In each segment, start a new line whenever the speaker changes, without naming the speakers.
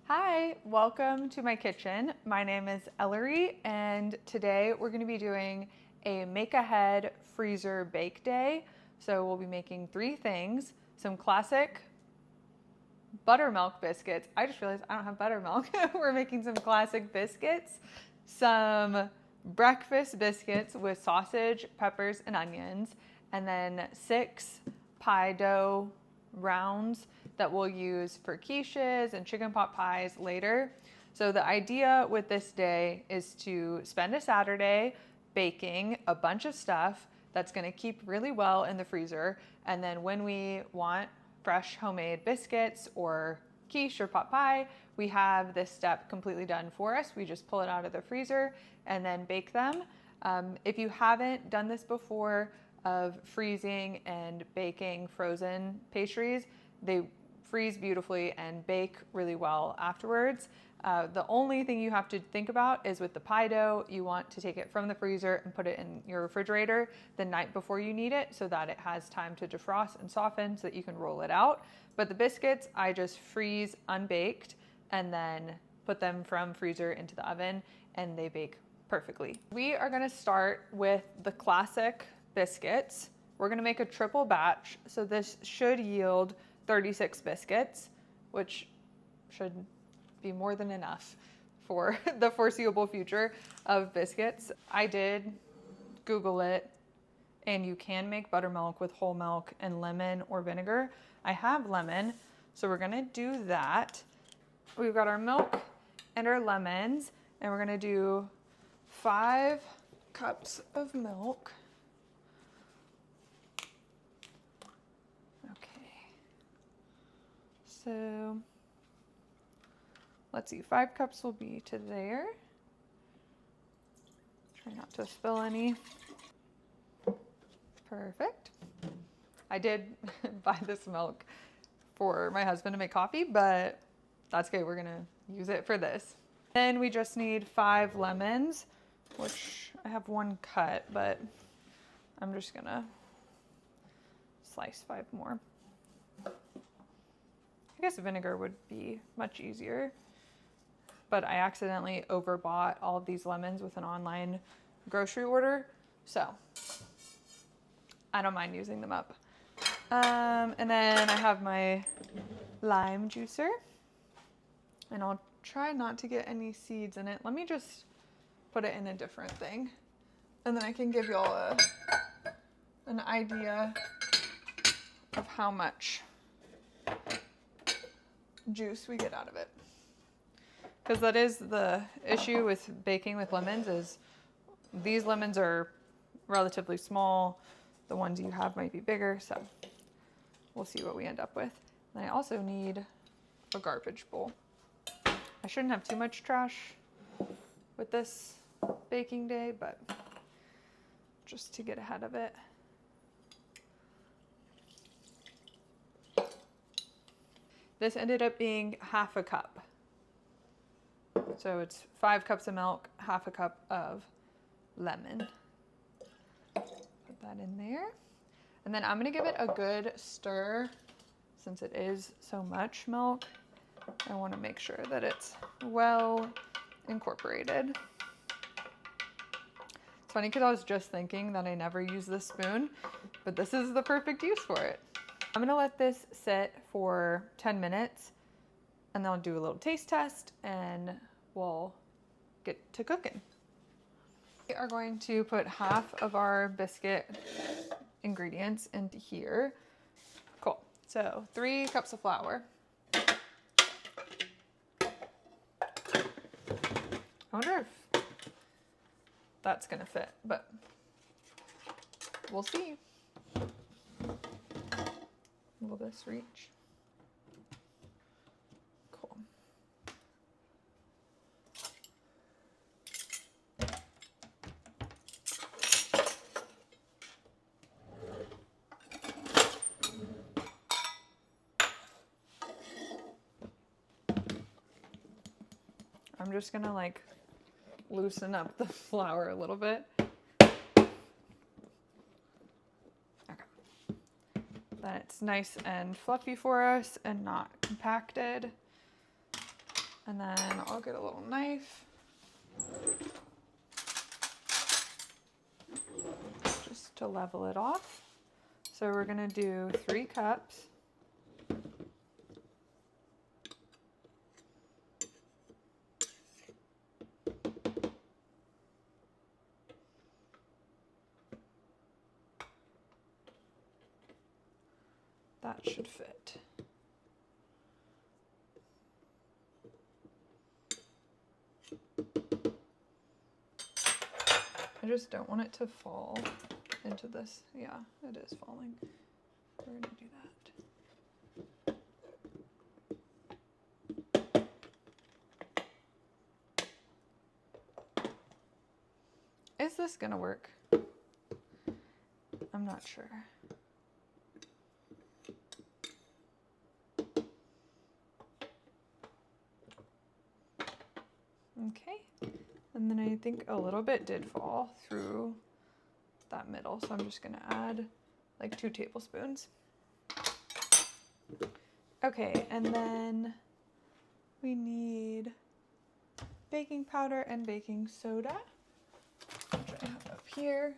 Hi, welcome to my kitchen. My name is Ellery, and today we're going to be doing a make-ahead freezer bake day. So we'll be making three things: some classic buttermilk biscuits. I just realized I don't have buttermilk. We're making some classic biscuits, some breakfast biscuits with sausage, peppers, and onions, and then 6 pie dough rounds that we'll use for quiches and chicken pot pies later. So the idea with this day is to spend a Saturday baking a bunch of stuff that's going to keep really well in the freezer, and then when we want fresh homemade biscuits or quiche or pot pie, we have this step completely done for us. We just pull it out of the freezer and then bake them. If you haven't done this before, of freezing and baking frozen pastries, they freeze beautifully and bake really well afterwards. The only thing you have to think about is with the pie dough, you want to take it from the freezer and put it in your refrigerator the night before you need it so that it has time to defrost and soften so that you can roll it out. But the biscuits, I just freeze unbaked and then put them from freezer into the oven and they bake perfectly. We are gonna start with the classic biscuits. We're gonna make a triple batch, so this should yield 36 biscuits, which should be more than enough for the foreseeable future of biscuits. I did Google it, and you can make buttermilk with whole milk and lemon or vinegar. I have lemon, so we're gonna do that. We've got our milk and our lemons, and we're gonna do 5 cups of milk. So let's see, 5 cups will be to there. Try not to spill any. Perfect. I did buy this milk for my husband to make coffee, but that's okay. We're gonna use it for this. Then we just need 5 lemons, which I have 1 cut, but I'm just gonna slice 5 more. I guess vinegar would be much easier, but I accidentally overbought all of these lemons with an online grocery order, so I don't mind using them up. And then I have my lime juicer, and I'll try not to get any seeds in it. Let me just put it in a different thing, and then I can give y'all an idea of how much juice we get out of it, because that is the issue with baking with lemons, is these lemons are relatively small. The ones you have might be bigger, so we'll see what we end up with. And I also need a garbage bowl. I shouldn't have too much trash with this baking day, but just to get ahead of it. This ended up being half a cup. So it's 5 cups of milk, half a cup of lemon. Put that in there. And then I'm gonna give it a good stir. Since it is so much milk, I wanna make sure that it's well incorporated. It's funny because I was just thinking that I never use this spoon, but this is the perfect use for it. I'm gonna let this sit for 10 minutes and then I'll do a little taste test and we'll get to cooking. We are going to put half of our biscuit ingredients into here. Cool. So 3 cups of flour. I wonder if that's gonna fit, but we'll see. Will this reach? Cool. I'm just gonna like loosen up the flour a little bit. That it's nice and fluffy for us and not compacted. And then I'll get a little knife just to level it off. So we're gonna do 3 cups. That should fit. I just don't want it to fall into this. Yeah, it is falling. We're gonna do that. Is this gonna work? I'm not sure. Okay, and then I think a little bit did fall through that middle, so I'm just gonna add like 2 tablespoons. Okay, and then we need baking powder and baking soda, which I have up here.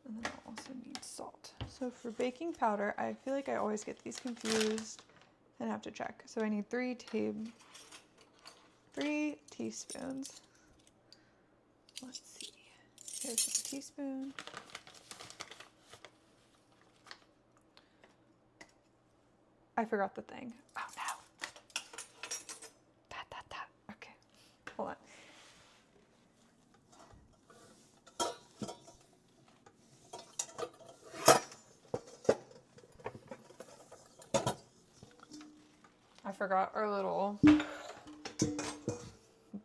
And then I'll also need salt. So for baking powder, I feel like I always get these confused and have to check. So I need 3 teaspoons. Let's see. Here's a teaspoon. I forgot the thing. Oh no. Okay. Hold on. I forgot our little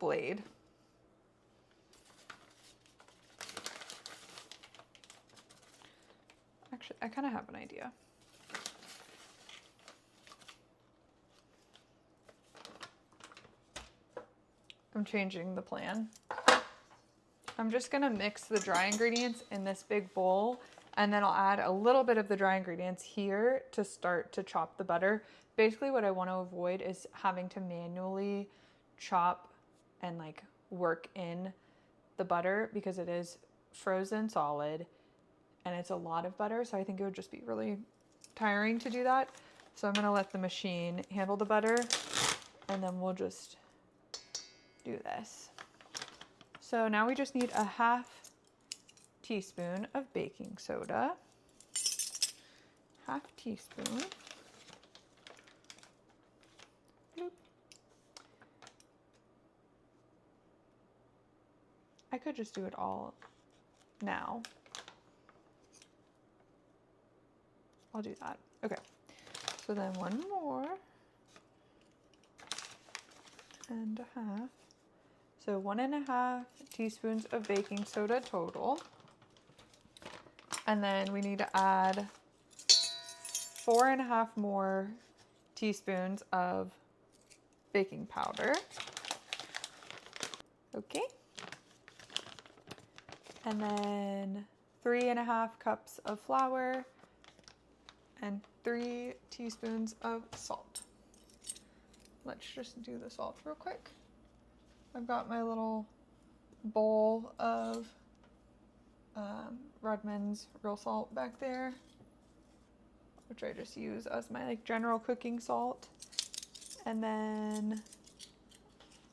blade. Actually, I kind of have an idea. I'm changing the plan. I'm just gonna mix the dry ingredients in this big bowl, and then I'll add a little bit of the dry ingredients here to start to chop the butter. Basically what I want to avoid is having to manually chop and like work in the butter because it is frozen solid and it's a lot of butter, so I think it would just be really tiring to do that. So I'm gonna let the machine handle the butter, and then we'll just do this. So now we just need a 1/2 teaspoon of baking soda, 1/2 teaspoon. Bloop. I could just do it all now. I'll do that. Okay, so then 1 more and 1/2. So 1.5 teaspoons of baking soda total. And then we need to add 4.5 more teaspoons of baking powder. Okay. And then 3.5 cups of flour and 3 teaspoons of salt. Let's just do the salt real quick. I've got my little bowl of Redmond's real salt back there, which I just use as my like general cooking salt. And then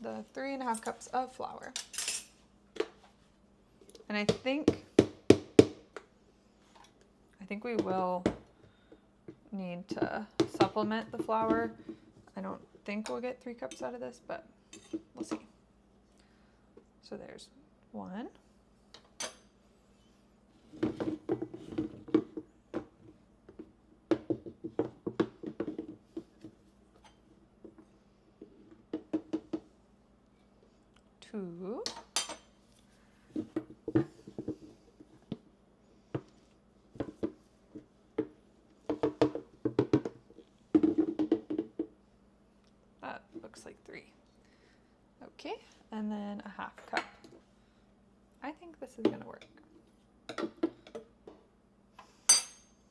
the 3.5 cups of flour. And I think we will need to supplement the flour. I don't think we'll get 3 cups out of this, but we'll see. So there's 1. Two. That looks like 3. Okay, and then a 1/2 cup. I think this is gonna work.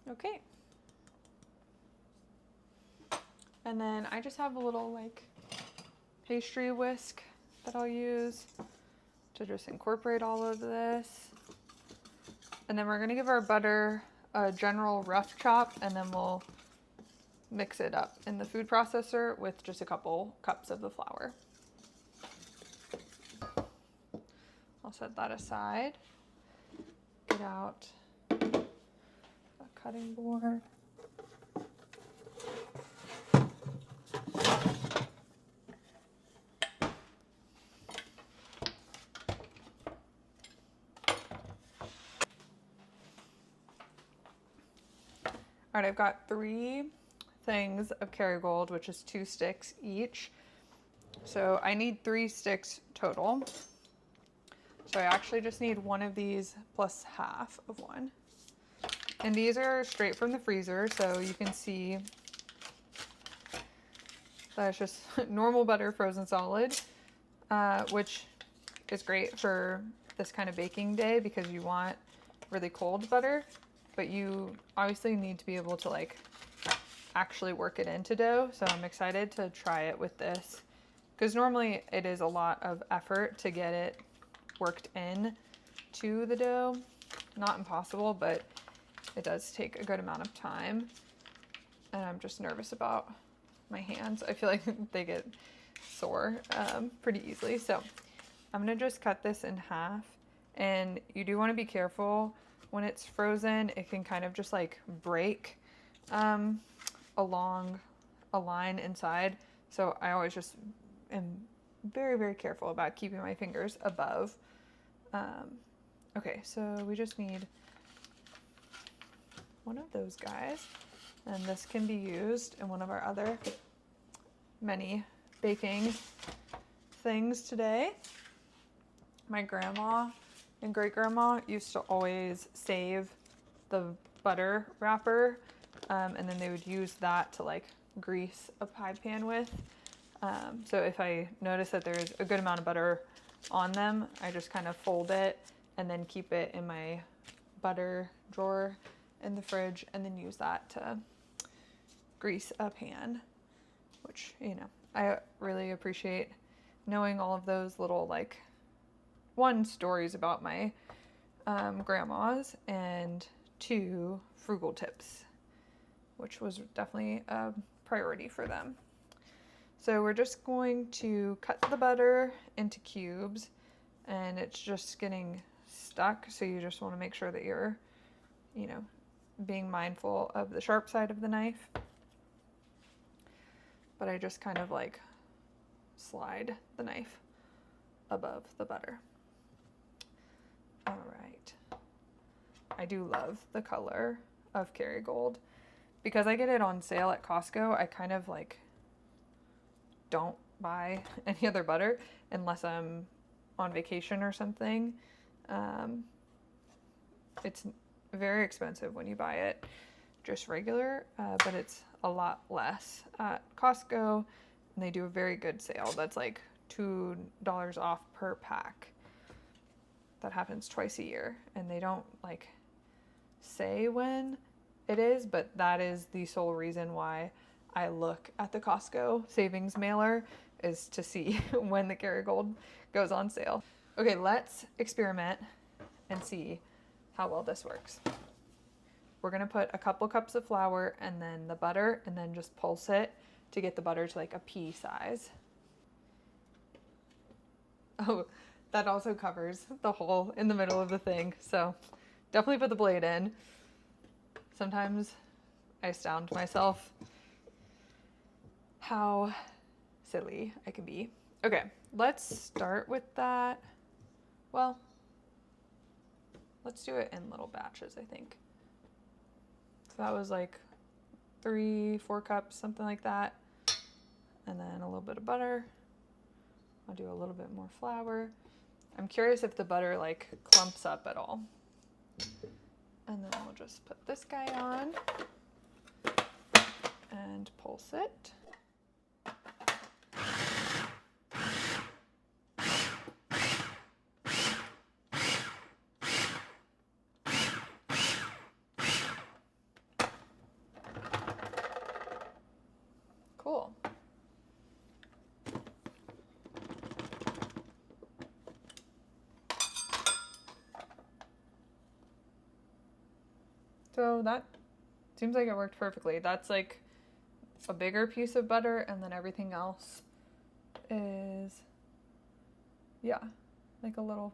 Okay. And then I just have a little like pastry whisk that I'll use to just incorporate all of this. And then we're gonna give our butter a general rough chop, and then we'll mix it up in the food processor with just a couple cups of the flour. I'll set that aside. Get out a cutting board. All right, I've got 3 things of Kerrygold, which is 2 sticks each. So I need 3 sticks total. So I actually just need 1 of these plus half of 1. And these are straight from the freezer, so you can see that it's just normal butter frozen solid, which is great for this kind of baking day because you want really cold butter, but you obviously need to be able to like actually work it into dough. So I'm excited to try it with this because normally it is a lot of effort to get it worked in to the dough. Not impossible, but it does take a good amount of time. And I'm just nervous about my hands. I feel like they get sore pretty easily. So I'm gonna just cut this in half. And you do wanna be careful when it's frozen. It can kind of just like break along a line inside. So I always just am very, very careful about keeping my fingers above. Okay, so we just need 1 of those guys, and this can be used in one of our other many baking things today. My grandma and great grandma used to always save the butter wrapper, and then they would use that to like grease a pie pan with. So if I notice that there's a good amount of butter on them, I just kind of fold it and then keep it in my butter drawer in the fridge, and then use that to grease a pan, which, you know, I really appreciate knowing all of those little like stories about my grandmas, and 2 frugal tips, which was definitely a priority for them. So we're just going to cut the butter into cubes, and it's just getting stuck. So you just want to make sure that you're, you know, being mindful of the sharp side of the knife. But I just kind of like slide the knife above the butter. All right. I do love the color of Kerrygold. Because I get it on sale at Costco, I kind of like don't buy any other butter unless I'm on vacation or something. It's very expensive when you buy it just regular, but it's a lot less at Costco, and they do a very good sale. That's like $2 off per pack. That happens twice a year, and they don't like say when it is, but that is the sole reason why I look at the Costco savings mailer, is to see when the Kerrygold goes on sale. Okay, let's experiment and see how well this works. We're gonna put a couple cups of flour and then the butter, and then just pulse it to get the butter to like a pea size. Oh, that also covers the hole in the middle of the thing, so definitely put the blade in. Sometimes I astound myself how silly I can be. Okay, let's start with that. Well, let's do it in little batches, I think. So that was like 3-4 cups, something like that. And then a little bit of butter. I'll do a little bit more flour. I'm curious if the butter like clumps up at all. And then we'll just put this guy on and pulse it. Cool. So that seems like it worked perfectly. That's like a bigger piece of butter, and then everything else is, yeah, like a little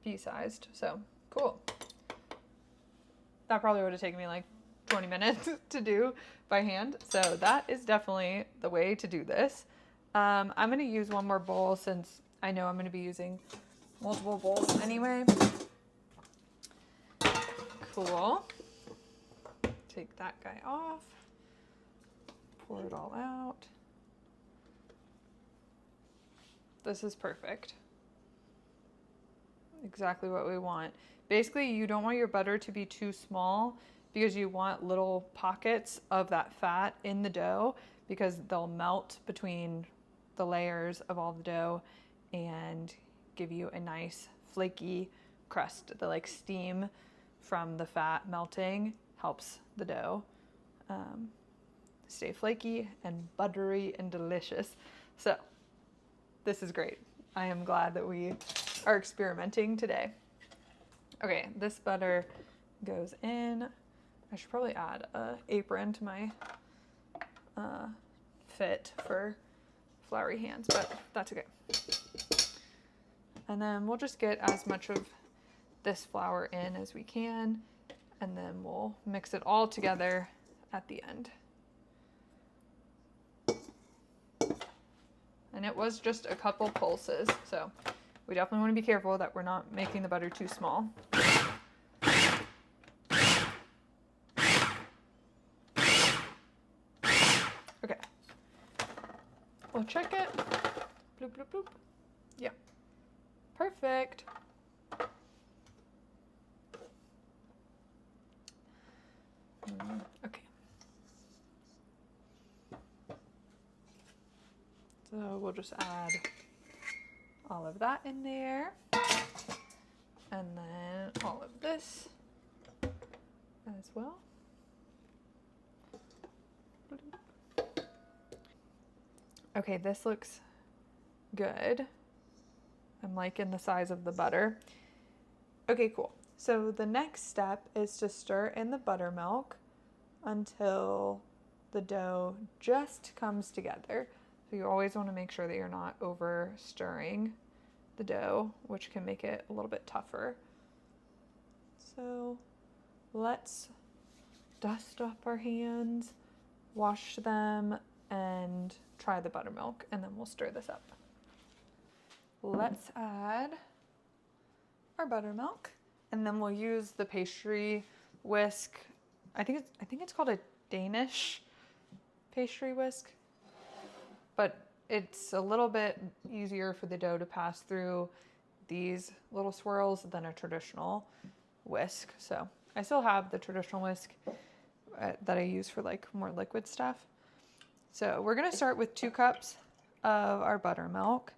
pea-sized. So cool. That probably would have taken me like 20 minutes to do by hand. So that is definitely the way to do this. I'm going to use one more bowl since I know I'm going to be using multiple bowls anyway. Cool. Take that guy off. Pour it all out. This is perfect. Exactly what we want. Basically, you don't want your butter to be too small because you want little pockets of that fat in the dough because they'll melt between the layers of all the dough and give you a nice flaky crust. The like steam from the fat melting helps the dough stay flaky and buttery and delicious. So this is great. I am glad that we are experimenting today. Okay, this butter goes in. I should probably add an apron to my fit for floury hands, but that's okay. And then we'll just get as much of this flour in as we can, and then we'll mix it all together at the end. And it was just a couple pulses, so we definitely want to be careful that we're not making the butter too small. Okay. We'll check it. Bloop, bloop, bloop. Yeah. Perfect. Okay. So we'll just add all of that in there. And then all of this as well. Okay, this looks good. I'm liking the size of the butter. Okay, cool. So the next step is to stir in the buttermilk until the dough just comes together. So you always want to make sure that you're not over stirring the dough, which can make it a little bit tougher. So let's dust off our hands, wash them, and try the buttermilk, and then we'll stir this up. Let's add our buttermilk, and then we'll use the pastry whisk. I think it's called a Danish pastry whisk, but it's a little bit easier for the dough to pass through these little swirls than a traditional whisk. So I still have the traditional whisk that I use for like more liquid stuff. So we're gonna start with 2 cups of our buttermilk,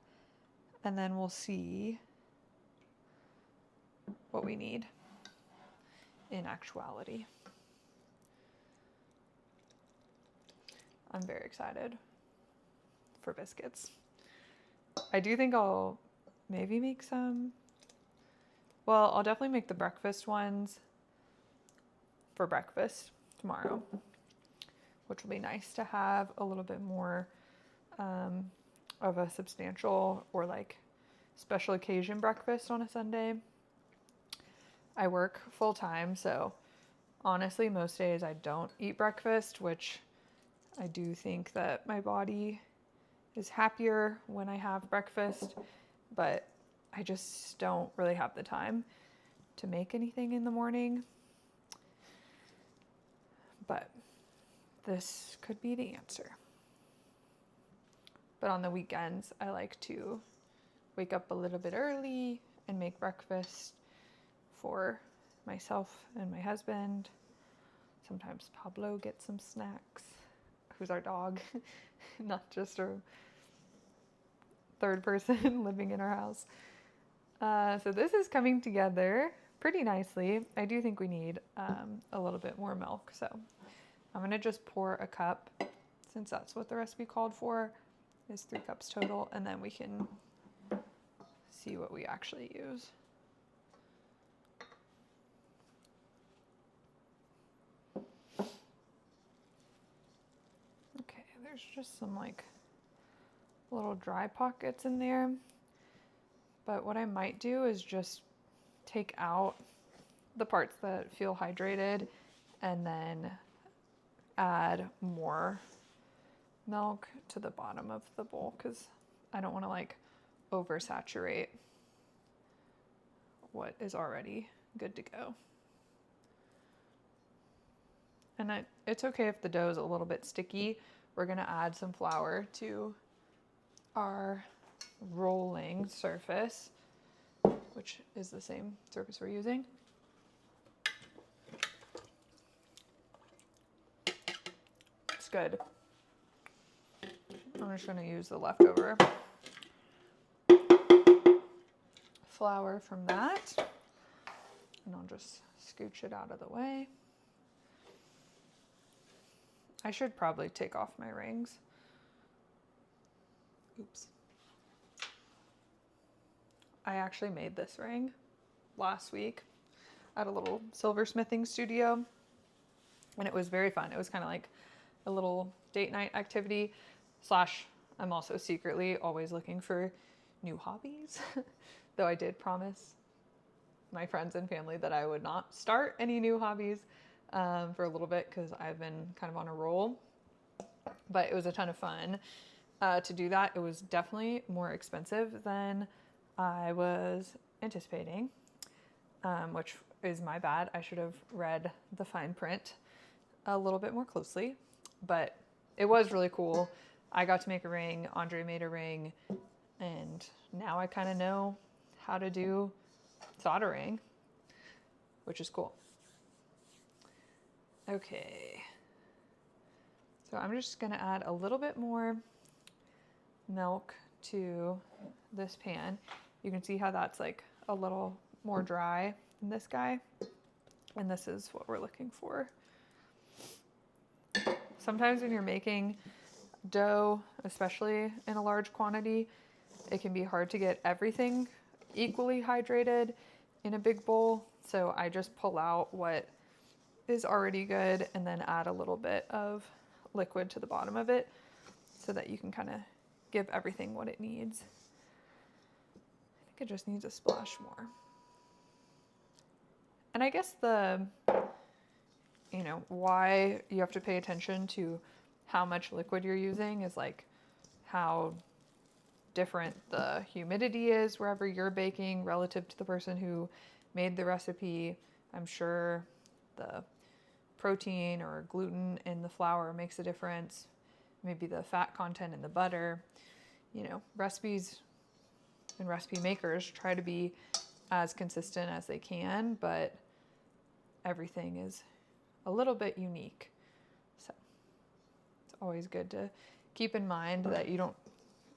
and then we'll see what we need in actuality. I'm very excited for biscuits. I do think I'll maybe make some, well, I'll definitely make the breakfast ones for breakfast tomorrow, which will be nice to have a little bit more of a substantial or like special occasion breakfast on a Sunday. I work full time, so honestly, most days I don't eat breakfast, which I do think that my body is happier when I have breakfast, but I just don't really have the time to make anything in the morning. But this could be the answer. But on the weekends, I like to wake up a little bit early and make breakfast for myself and my husband. Sometimes Pablo gets some snacks, who's our dog, not just a third person living in our house. So this is coming together pretty nicely. I do think we need a little bit more milk, so I'm gonna just pour a cup, since that's what the recipe called for, is 3 cups total, and then we can see what we actually use. Okay, there's just some like little dry pockets in there, but what I might do is just take out the parts that feel hydrated and then add more milk to the bottom of the bowl, because I don't want to like oversaturate what is already good to go. And it's okay if the dough is a little bit sticky. We're gonna add some flour to our rolling surface, which is the same surface we're using. It's good. I'm just gonna use the leftover flour from that, and I'll just scooch it out of the way. I should probably take off my rings. Oops. I actually made this ring last week at a little silversmithing studio, and it was very fun. It was kind of like a little date night activity / I'm also secretly always looking for new hobbies, though I did promise my friends and family that I would not start any new hobbies for a little bit, because I've been kind of on a roll. But it was a ton of fun to do that. It was definitely more expensive than I was anticipating, which is my bad. I should have read the fine print a little bit more closely, but it was really cool. I got to make a ring, Andre made a ring, and now I kind of know how to do soldering, which is cool. Okay, so I'm just gonna add a little bit more milk to this pan. You can see how that's like a little more dry than this guy, and this is what we're looking for. Sometimes when you're making dough, especially in a large quantity, it can be hard to get everything equally hydrated in a big bowl. So I just pull out what is already good and then add a little bit of liquid to the bottom of it so that you can kind of give everything what it needs. I think it just needs a splash more. And I guess why you have to pay attention to how much liquid you're using is like how different the humidity is wherever you're baking relative to the person who made the recipe. I'm sure the protein or gluten in the flour makes a difference. Maybe the fat content in the butter. Recipes and recipe makers try to be as consistent as they can, but everything is a little bit unique. So it's always good to keep in mind that you don't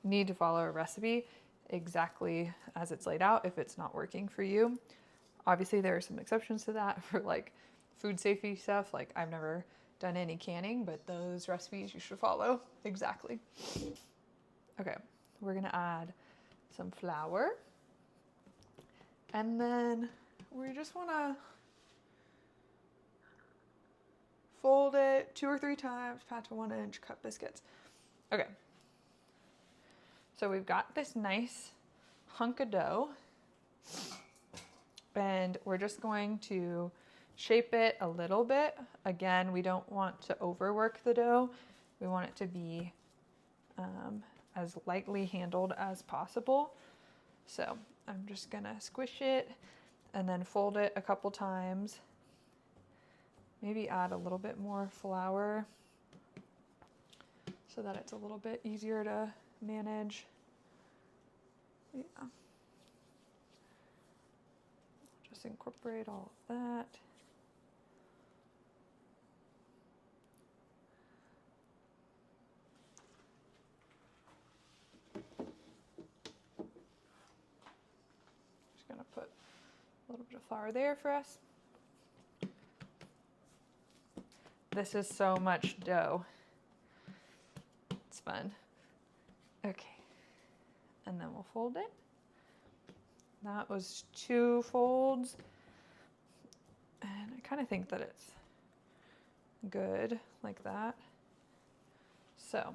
need to follow a recipe exactly as it's laid out if it's not working for you. Obviously, there are some exceptions to that for like food safety stuff. Like I've never done any canning, but those recipes you should follow exactly. Okay, we're gonna add some flour, and then we just wanna fold it 2 or 3 times, pat to 1 inch, cut biscuits. Okay, so we've got this nice hunk of dough, and we're just going to shape it a little bit. Again, we don't want to overwork the dough. We want it to be as lightly handled as possible. So I'm just gonna squish it and then fold it a couple times. Maybe add a little bit more flour so that it's a little bit easier to manage. Yeah. Just incorporate all of that. Just gonna put a little bit of flour there for us. This is so much dough. It's fun. Okay. And then we'll fold it. That was 2 folds. And I kind of think that it's good like that. So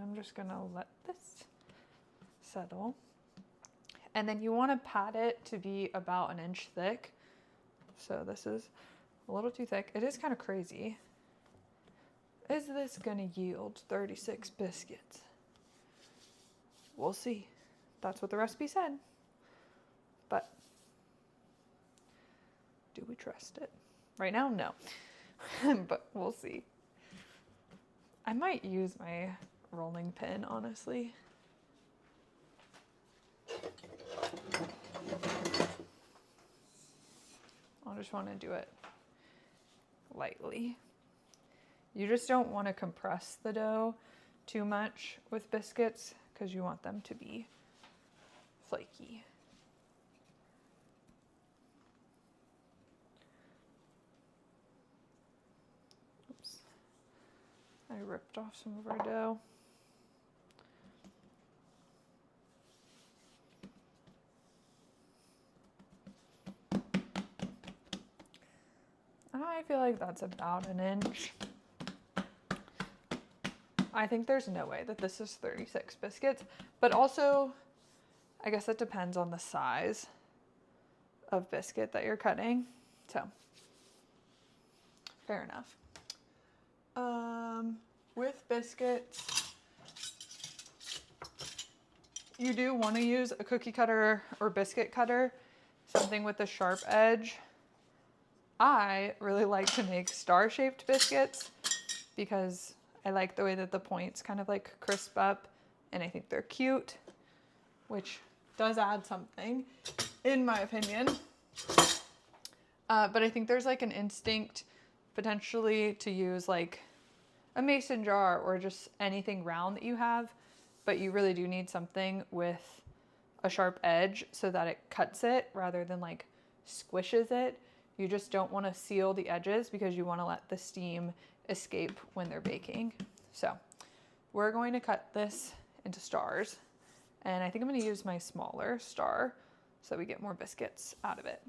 I'm just gonna let this settle. And then you want to pat it to be about 1 inch thick. So this is a little too thick. It is kind of crazy. Is this gonna yield 36 biscuits? We'll see. That's what the recipe said. But do we trust it? Right now, no. But we'll see. I might use my rolling pin, honestly. I'll just want to do it lightly. You just don't want to compress the dough too much with biscuits because you want them to be flaky. Oops. I ripped off some of our dough. I feel like that's about 1 inch. I think there's no way that this is 36 biscuits, but also I guess it depends on the size of biscuit that you're cutting. So fair enough. With biscuits, you do want to use a cookie cutter or biscuit cutter, something with a sharp edge. I really like to make star-shaped biscuits because I like the way that the points kind of like crisp up, and I think they're cute, which does add something, in my opinion. But I think there's like an instinct potentially to use like a mason jar or just anything round that you have, but you really do need something with a sharp edge so that it cuts it rather than like squishes it. You just don't want to seal the edges because you want to let the steam escape when they're baking. So we're going to cut this into stars, and I think I'm going to use my smaller star so we get more biscuits out of it.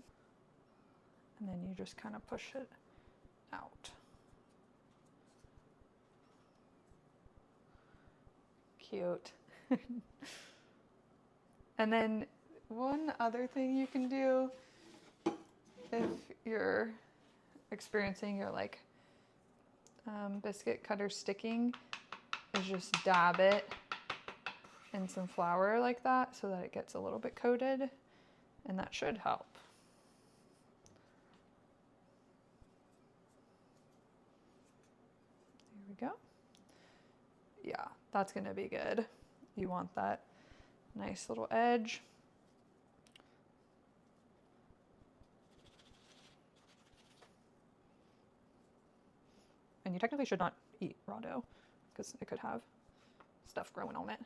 And then you just kind of push it out. Cute. And then one other thing you can do if you're experiencing your like biscuit cutter sticking is just dab it in some flour like that so that it gets a little bit coated, and that should help. There we go. Yeah, that's gonna be good. You want that nice little edge. And you technically should not eat raw dough because it could have stuff growing on it.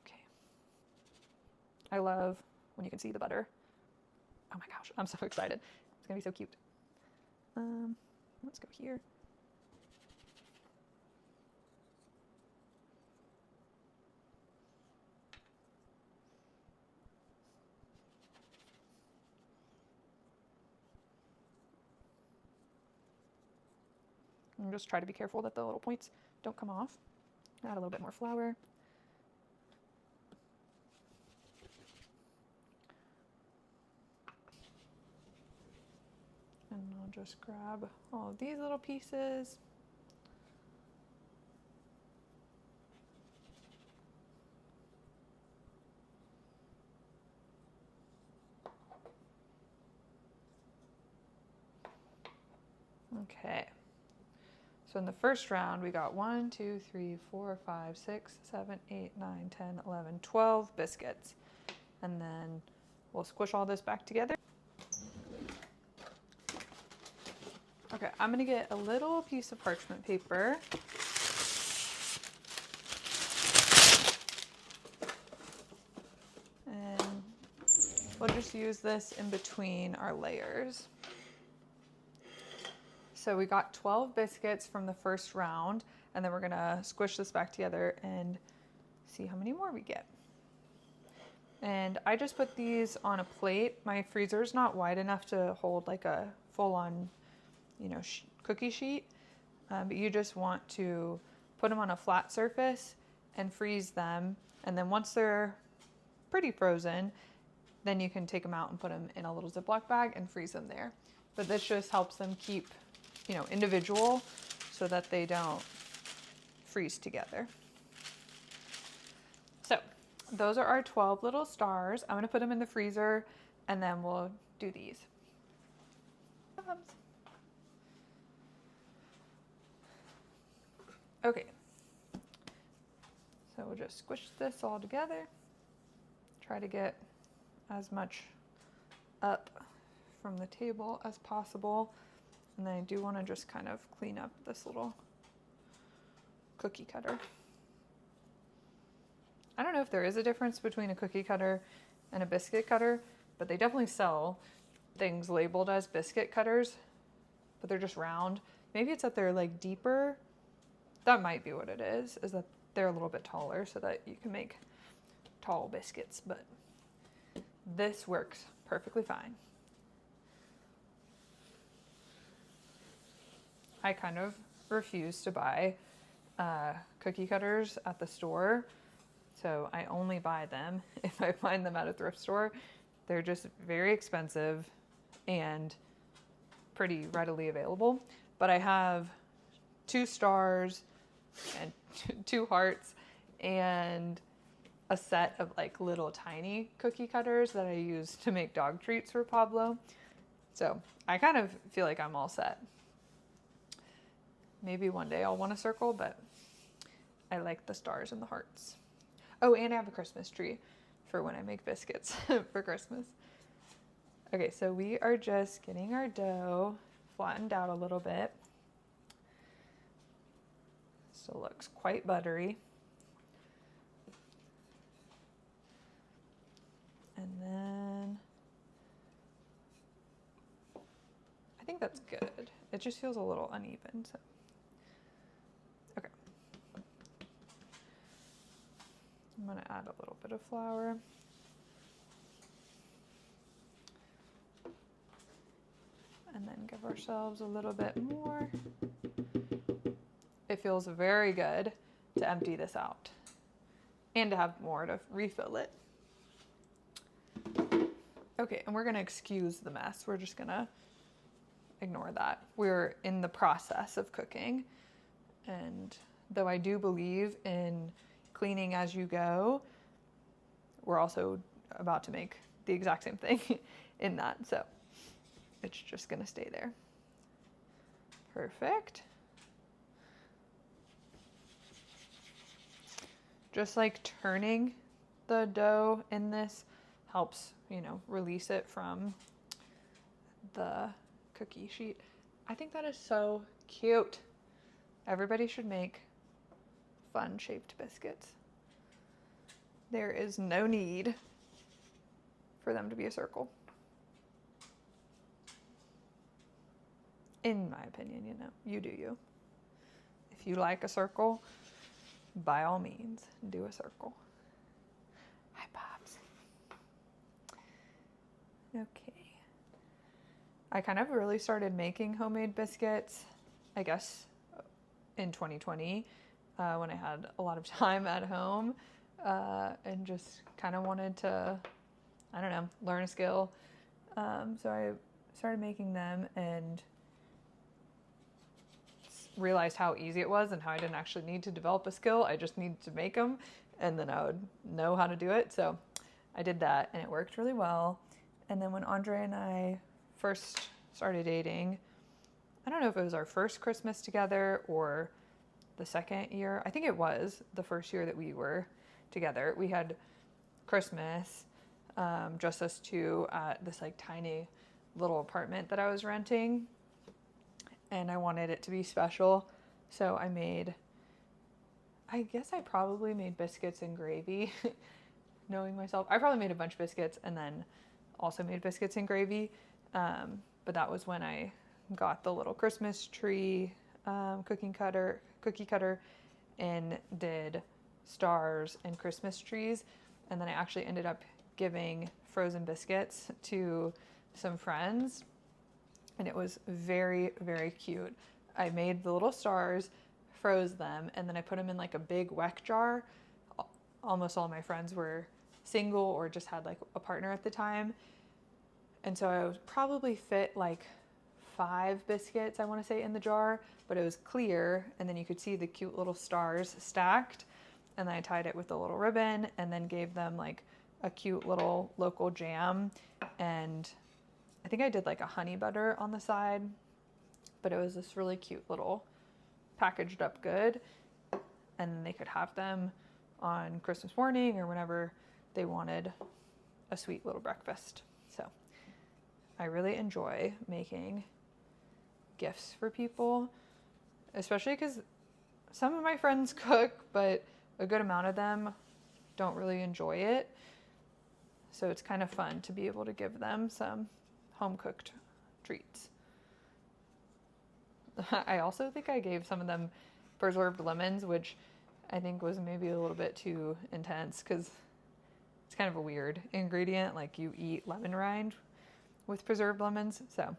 Okay. I love when you can see the butter. Oh my gosh, I'm so excited. It's gonna be so cute. Let's go here. And just try to be careful that the little points don't come off. Add a little bit more flour. And I'll just grab all of these little pieces. Okay. So in the first round, we got 1, 2, 3, 4, 5, 6, 7, 8, 9, 10, 11, 12 biscuits. And then we'll squish all this back together. Okay, I'm gonna get a little piece of parchment paper. And we'll just use this in between our layers. So we got 12 biscuits from the first round, and then we're gonna squish this back together and see how many more we get. And I just put these on a plate. My freezer's not wide enough to hold like a full-on, cookie sheet, but you just want to put them on a flat surface and freeze them. And then once they're pretty frozen, then you can take them out and put them in a little Ziploc bag and freeze them there. But this just helps them keep, individual so that they don't freeze together. So those are our 12 little stars. I'm gonna put them in the freezer and then we'll do these. Okay, so we'll just squish this all together. Try to get as much up from the table as possible. And then I do want to just kind of clean up this little cookie cutter. I don't know if there is a difference between a cookie cutter and a biscuit cutter, but they definitely sell things labeled as biscuit cutters, but they're just round. Maybe it's that they're like deeper. That might be what it is that they're a little bit taller so that you can make tall biscuits, but this works perfectly fine. I kind of refuse to buy cookie cutters at the store, so I only buy them if I find them at a thrift store. They're just very expensive and pretty readily available, but I have 2 stars and 2 hearts and a set of like little tiny cookie cutters that I use to make dog treats for Pablo. So I kind of feel like I'm all set. Maybe one day I'll want a circle, but I like the stars and the hearts. Oh, and I have a Christmas tree for when I make biscuits for Christmas. Okay, so we are just getting our dough flattened out a little bit. Still looks quite buttery. And then I think that's good. It just feels a little uneven, so. Okay. I'm gonna add a little bit of flour. And then give ourselves a little bit more. It feels very good to empty this out and to have more to refill it. Okay, and we're gonna excuse the mess. We're just gonna ignore that. We're in the process of cooking. And though I do believe in cleaning as you go, we're also about to make the exact same thing in that. So it's just gonna stay there. Perfect. Just like turning the dough in this helps, release it from the cookie sheet. I think that is so cute. Everybody should make fun shaped biscuits. There is no need for them to be a circle. In my opinion, you do you. If you like a circle, by all means, do a circle. Hi, Pops. Okay. I kind of really started making homemade biscuits, I guess, in 2020, when I had a lot of time at home, and just kind of wanted to, learn a skill. So I started making them and realized how easy it was and how I didn't actually need to develop a skill. I just needed to make them and then I would know how to do it. So I did that and it worked really well. And then when Andre and I first started dating, I don't know if it was our first Christmas together or the second year. I think it was the first year that we were together. We had Christmas, just us two at this like tiny little apartment that I was renting. And I wanted it to be special. So I guess I probably made biscuits and gravy, knowing myself. I probably made a bunch of biscuits and then also made biscuits and gravy. But that was when I got the little Christmas tree cookie cutter, and did stars and Christmas trees. And then I actually ended up giving frozen biscuits to some friends, and it was very, very cute. I made the little stars, froze them, and then I put them in like a big weck jar. Almost all my friends were single or just had like a partner at the time. And so I would probably fit like 5 biscuits, I want to say, in the jar, but it was clear, and then you could see the cute little stars stacked. And then I tied it with a little ribbon and then gave them like a cute little local jam. And I think I did like a honey butter on the side, but it was this really cute little packaged up good. And then they could have them on Christmas morning or whenever they wanted a sweet little breakfast. So I really enjoy making gifts for people, especially because some of my friends cook, but a good amount of them don't really enjoy it. So it's kind of fun to be able to give them some home cooked treats. I also think I gave some of them preserved lemons, which I think was maybe a little bit too intense because it's kind of a weird ingredient. Like you eat lemon rind with preserved lemons. So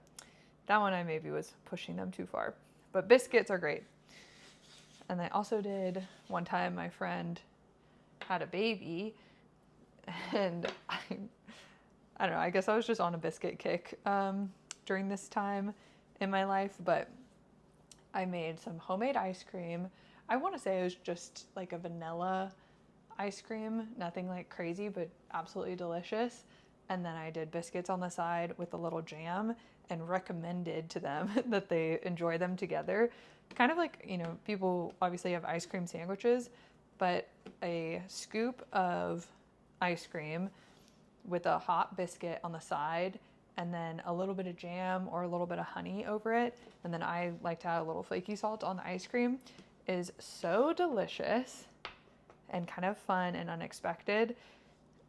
that one I maybe was pushing them too far. But biscuits are great. And I also did one time, my friend had a baby, and I don't know, I guess I was just on a biscuit kick during this time in my life, but I made some homemade ice cream. I want to say it was just like a vanilla ice cream, nothing like crazy, but absolutely delicious. And then I did biscuits on the side with a little jam and recommended to them that they enjoy them together. Kind of like, you know, people obviously have ice cream sandwiches, but a scoop of ice cream with a hot biscuit on the side and then a little bit of jam or a little bit of honey over it. And then I like to add a little flaky salt on the ice cream is so delicious and kind of fun and unexpected.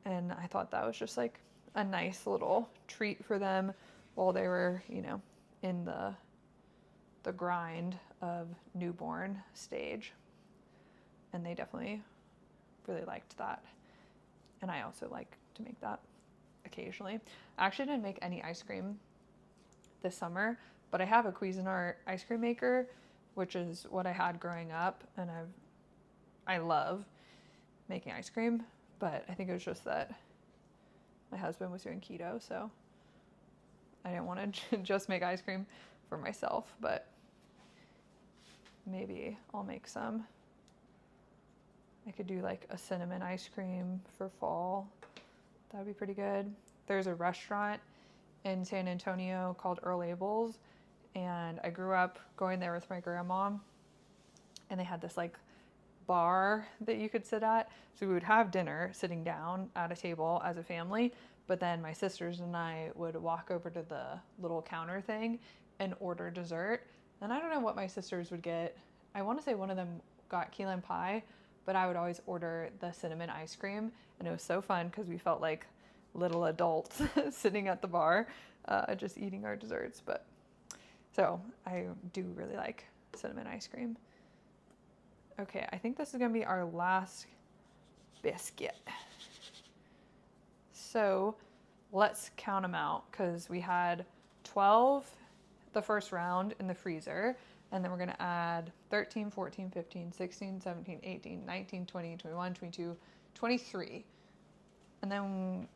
And I thought that was just like a nice little treat for them while they were, you know, in the grind of newborn stage. And they definitely really liked that. And I also like to make that occasionally. I actually didn't make any ice cream this summer, but I have a Cuisinart ice cream maker, which is what I had growing up, and I love making ice cream, but I think it was just that my husband was doing keto, so I didn't want to just make ice cream for myself, but maybe I'll make some. I could do like a cinnamon ice cream for fall. That would be pretty good. There's a restaurant in San Antonio called Earl Abel's, and I grew up going there with my grandma, and they had this like bar that you could sit at. So we would have dinner sitting down at a table as a family, but then my sisters and I would walk over to the little counter thing and order dessert. And I don't know what my sisters would get. I want to say one of them got key lime pie, but I would always order the cinnamon ice cream. And it was so fun because we felt like little adults sitting at the bar, just eating our desserts. But so I do really like cinnamon ice cream. Okay, I think this is gonna be our last biscuit. So let's count them out because we had 12 the first round in the freezer, and then we're gonna add 13, 14, 15, 16, 17, 18, 19, 20, 21, 22, 23. And then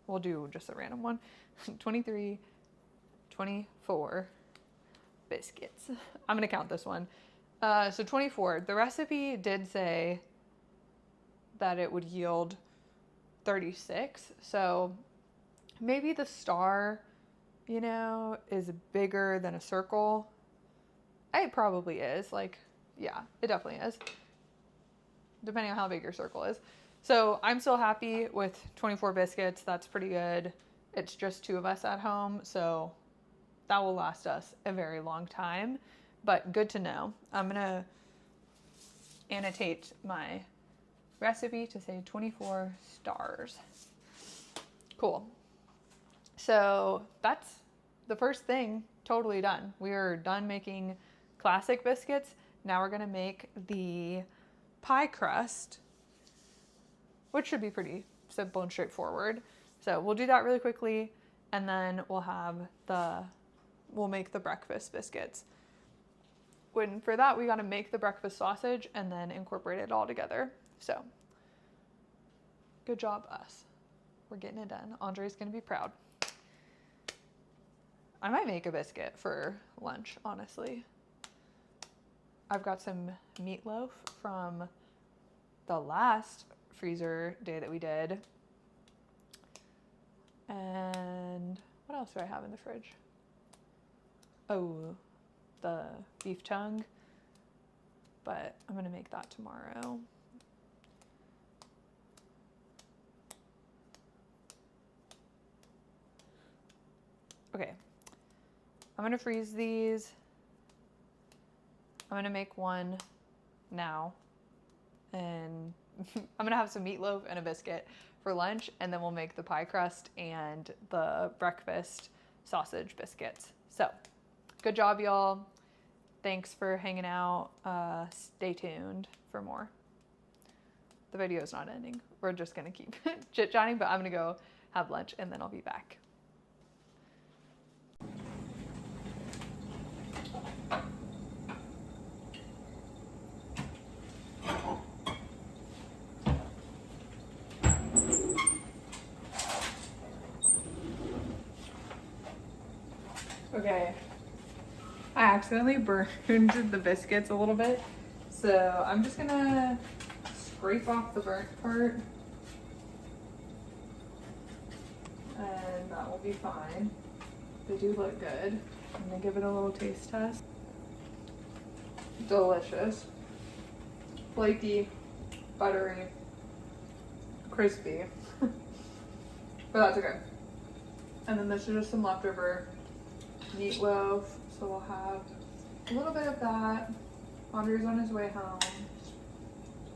we'll do just a random one. 23, 24 biscuits. I'm gonna count this one. So 24, the recipe did say that it would yield 36. So maybe the star, you know, is bigger than a circle. It probably is. Like, yeah, it definitely is. Depending on how big your circle is. So I'm still happy with 24 biscuits. That's pretty good. It's just 2 of us at home, so that will last us a very long time. But good to know. I'm gonna annotate my recipe to say 24 stars. Cool. So that's the first thing totally done. We are done making classic biscuits. Now we're gonna make the pie crust, which should be pretty simple and straightforward. So we'll do that really quickly, and then we'll make the breakfast biscuits. For that, we gotta make the breakfast sausage and then incorporate it all together. So good job, us. We're getting it done. Andre's gonna be proud. I might make a biscuit for lunch, honestly. I've got some meatloaf from the last freezer day that we did. And what else do I have in the fridge? Oh, the beef tongue. But I'm gonna make that tomorrow. Okay, I'm gonna freeze these. I'm gonna make one now, and I'm gonna have some meatloaf and a biscuit for lunch, and then we'll make the pie crust and the breakfast sausage biscuits. So, good job, y'all. Thanks for hanging out. Stay tuned for more. The video is not ending. We're just gonna keep chit-chatting, but I'm gonna go have lunch, and then I'll be back. Okay, I accidentally burned the biscuits a little bit, so I'm just gonna scrape off the burnt part, and that will be fine. They do look good. I'm gonna give it a little taste test. Delicious. Flaky, buttery, crispy, but that's okay. And then this is just some leftover meatloaf, so we'll have a little bit of that. Andre's on his way home,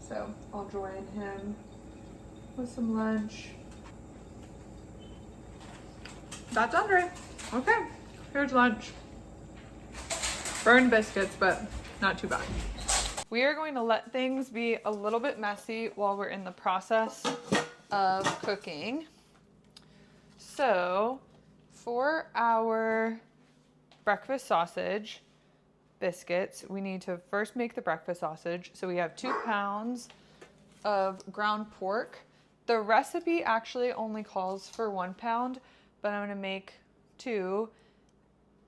so I'll join him with some lunch. That's Andre. Okay, here's lunch. Burned biscuits, but not too bad. We are going to let things be a little bit messy while we're in the process of cooking. So for our breakfast sausage biscuits, we need to first make the breakfast sausage. So we have 2 pounds of ground pork. The recipe actually only calls for 1 pound, but I'm gonna make 2,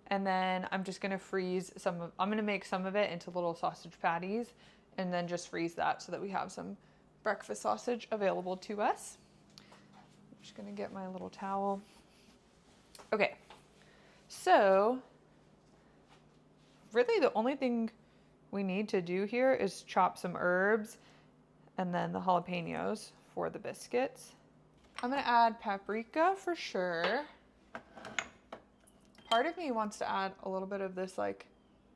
and then I'm just gonna freeze I'm gonna make some of it into little sausage patties, and then just freeze that so that we have some breakfast sausage available to us. I'm just gonna get my little towel. Okay, so really the only thing we need to do here is chop some herbs and then the jalapenos for the biscuits. I'm gonna add paprika for sure. Part of me wants to add a little bit of this like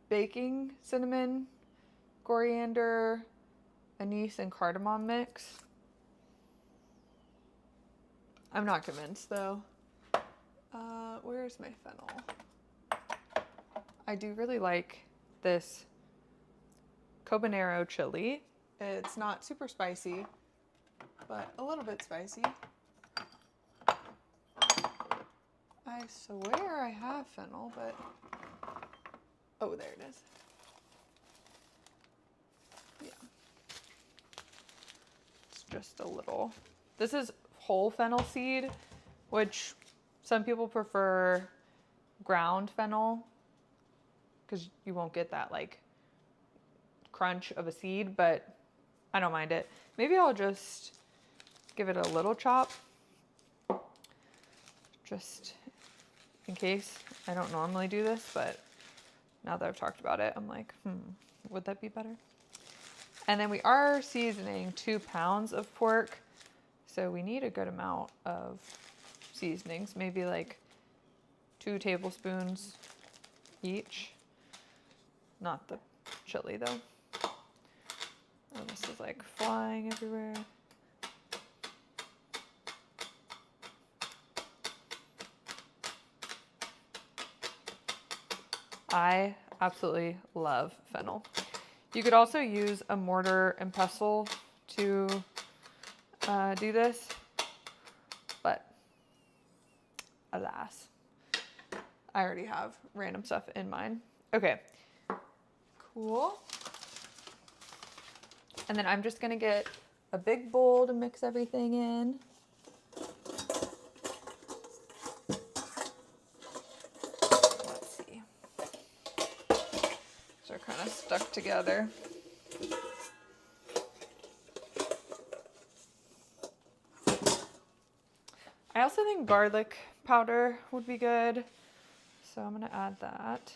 baking cinnamon, coriander, anise, and cardamom mix. I'm not convinced though. Where's my fennel? I do really like this habanero chili. It's not super spicy, but a little bit spicy. I swear I have fennel, but oh, there it is. Yeah. It's just a little. This is whole fennel seed, which some people prefer ground fennel because you won't get that like crunch of a seed, but I don't mind it. Maybe I'll just give it a little chop just in case. I don't normally do this, but now that I've talked about it, I'm like, would that be better? And then we are seasoning 2 pounds of pork, so we need a good amount of seasonings, maybe like 2 tablespoons each. Not the chili though. Oh, this is like flying everywhere. I absolutely love fennel. You could also use a mortar and pestle to do this, but alas, I already have random stuff in mine. Okay, cool. And then I'm just gonna get a big bowl to mix everything in. Let's see. So they're kind of stuck together. I also think garlic powder would be good. So I'm gonna add that.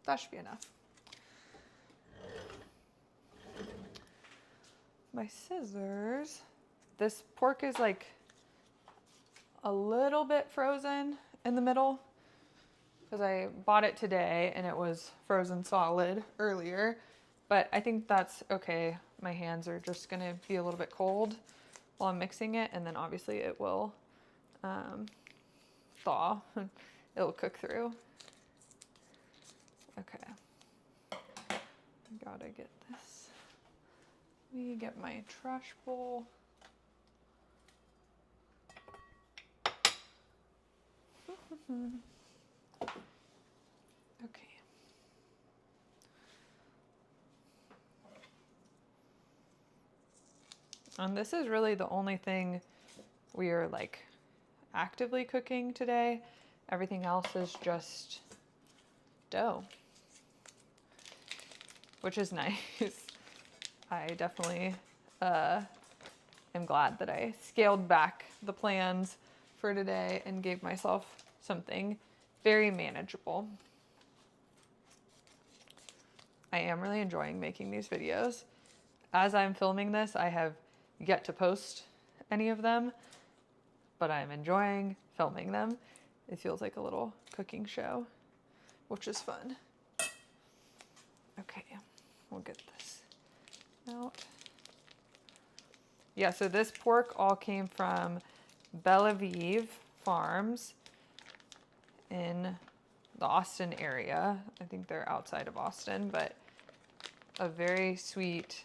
That should be enough. My scissors. This pork is like a little bit frozen in the middle because I bought it today and it was frozen solid earlier, but I think that's okay. My hands are just gonna be a little bit cold while I'm mixing it, and then obviously it will thaw. It'll cook through. Okay, gotta get this. Let me get my trash bowl. Okay. And this is really the only thing we are like actively cooking today. Everything else is just dough, which is nice. I definitely am glad that I scaled back the plans for today and gave myself something very manageable. I am really enjoying making these videos. As I'm filming this, I have yet to post any of them, but I'm enjoying filming them. It feels like a little cooking show, which is fun. Okay, we'll get this out. Yeah, so this pork all came from Belle Aviv Farms in the Austin area. I think they're outside of Austin, but a very sweet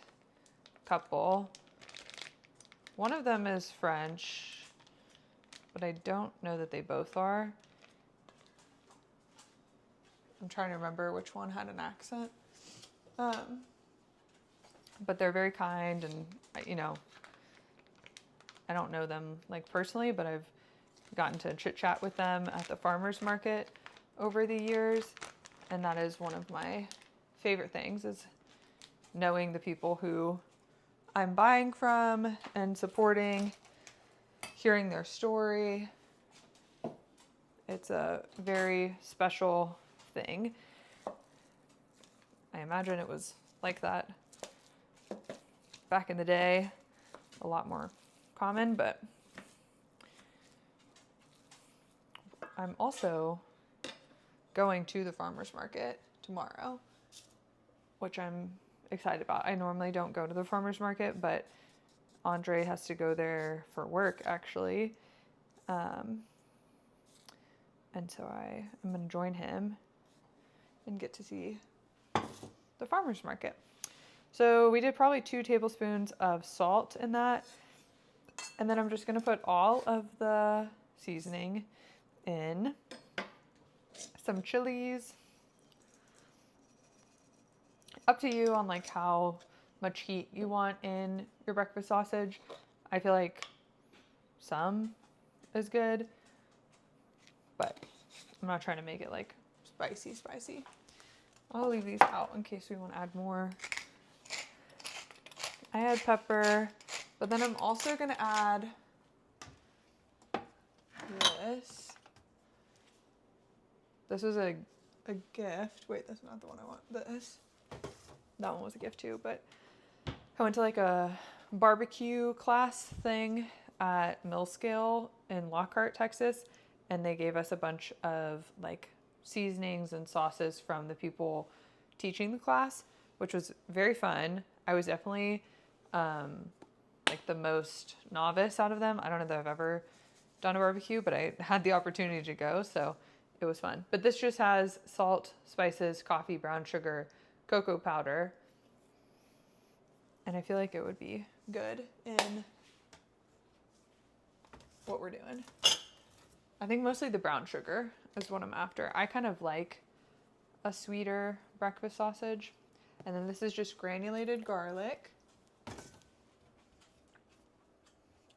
couple. One of them is French, but I don't know that they both are. I'm trying to remember which one had an accent. But they're very kind, and you know, I don't know them like personally, but I've gotten to chit chat with them at the farmer's market over the years. And that is one of my favorite things, is knowing the people who I'm buying from and supporting, hearing their story. It's a very special thing. I imagine it was like that back in the day, a lot more common, but I'm also going to the farmer's market tomorrow, which I'm excited about. I normally don't go to the farmer's market, but Andre has to go there for work actually. And so I am going to join him and get to see the farmer's market. So we did probably 2 tablespoons of salt in that. And then I'm just going to put all of the seasoning in. Some chilies. Up to you on like how much heat you want in your breakfast sausage. I feel like some is good, but I'm not trying to make it like spicy. I'll leave these out in case we want to add more. I add pepper, but then I'm also going to add this. This was a gift. Wait, that's not the one I want. This. That one was a gift too, but I went to like a barbecue class thing at Millscale in Lockhart, Texas, and they gave us a bunch of like seasonings and sauces from the people teaching the class, which was very fun. I was definitely like the most novice out of them. I don't know that I've ever done a barbecue, but I had the opportunity to go, so it was fun. But this just has salt, spices, coffee, brown sugar, cocoa powder, and I feel like it would be good in what we're doing. I think mostly the brown sugar is what I'm after. I kind of like a sweeter breakfast sausage. And then this is just granulated garlic.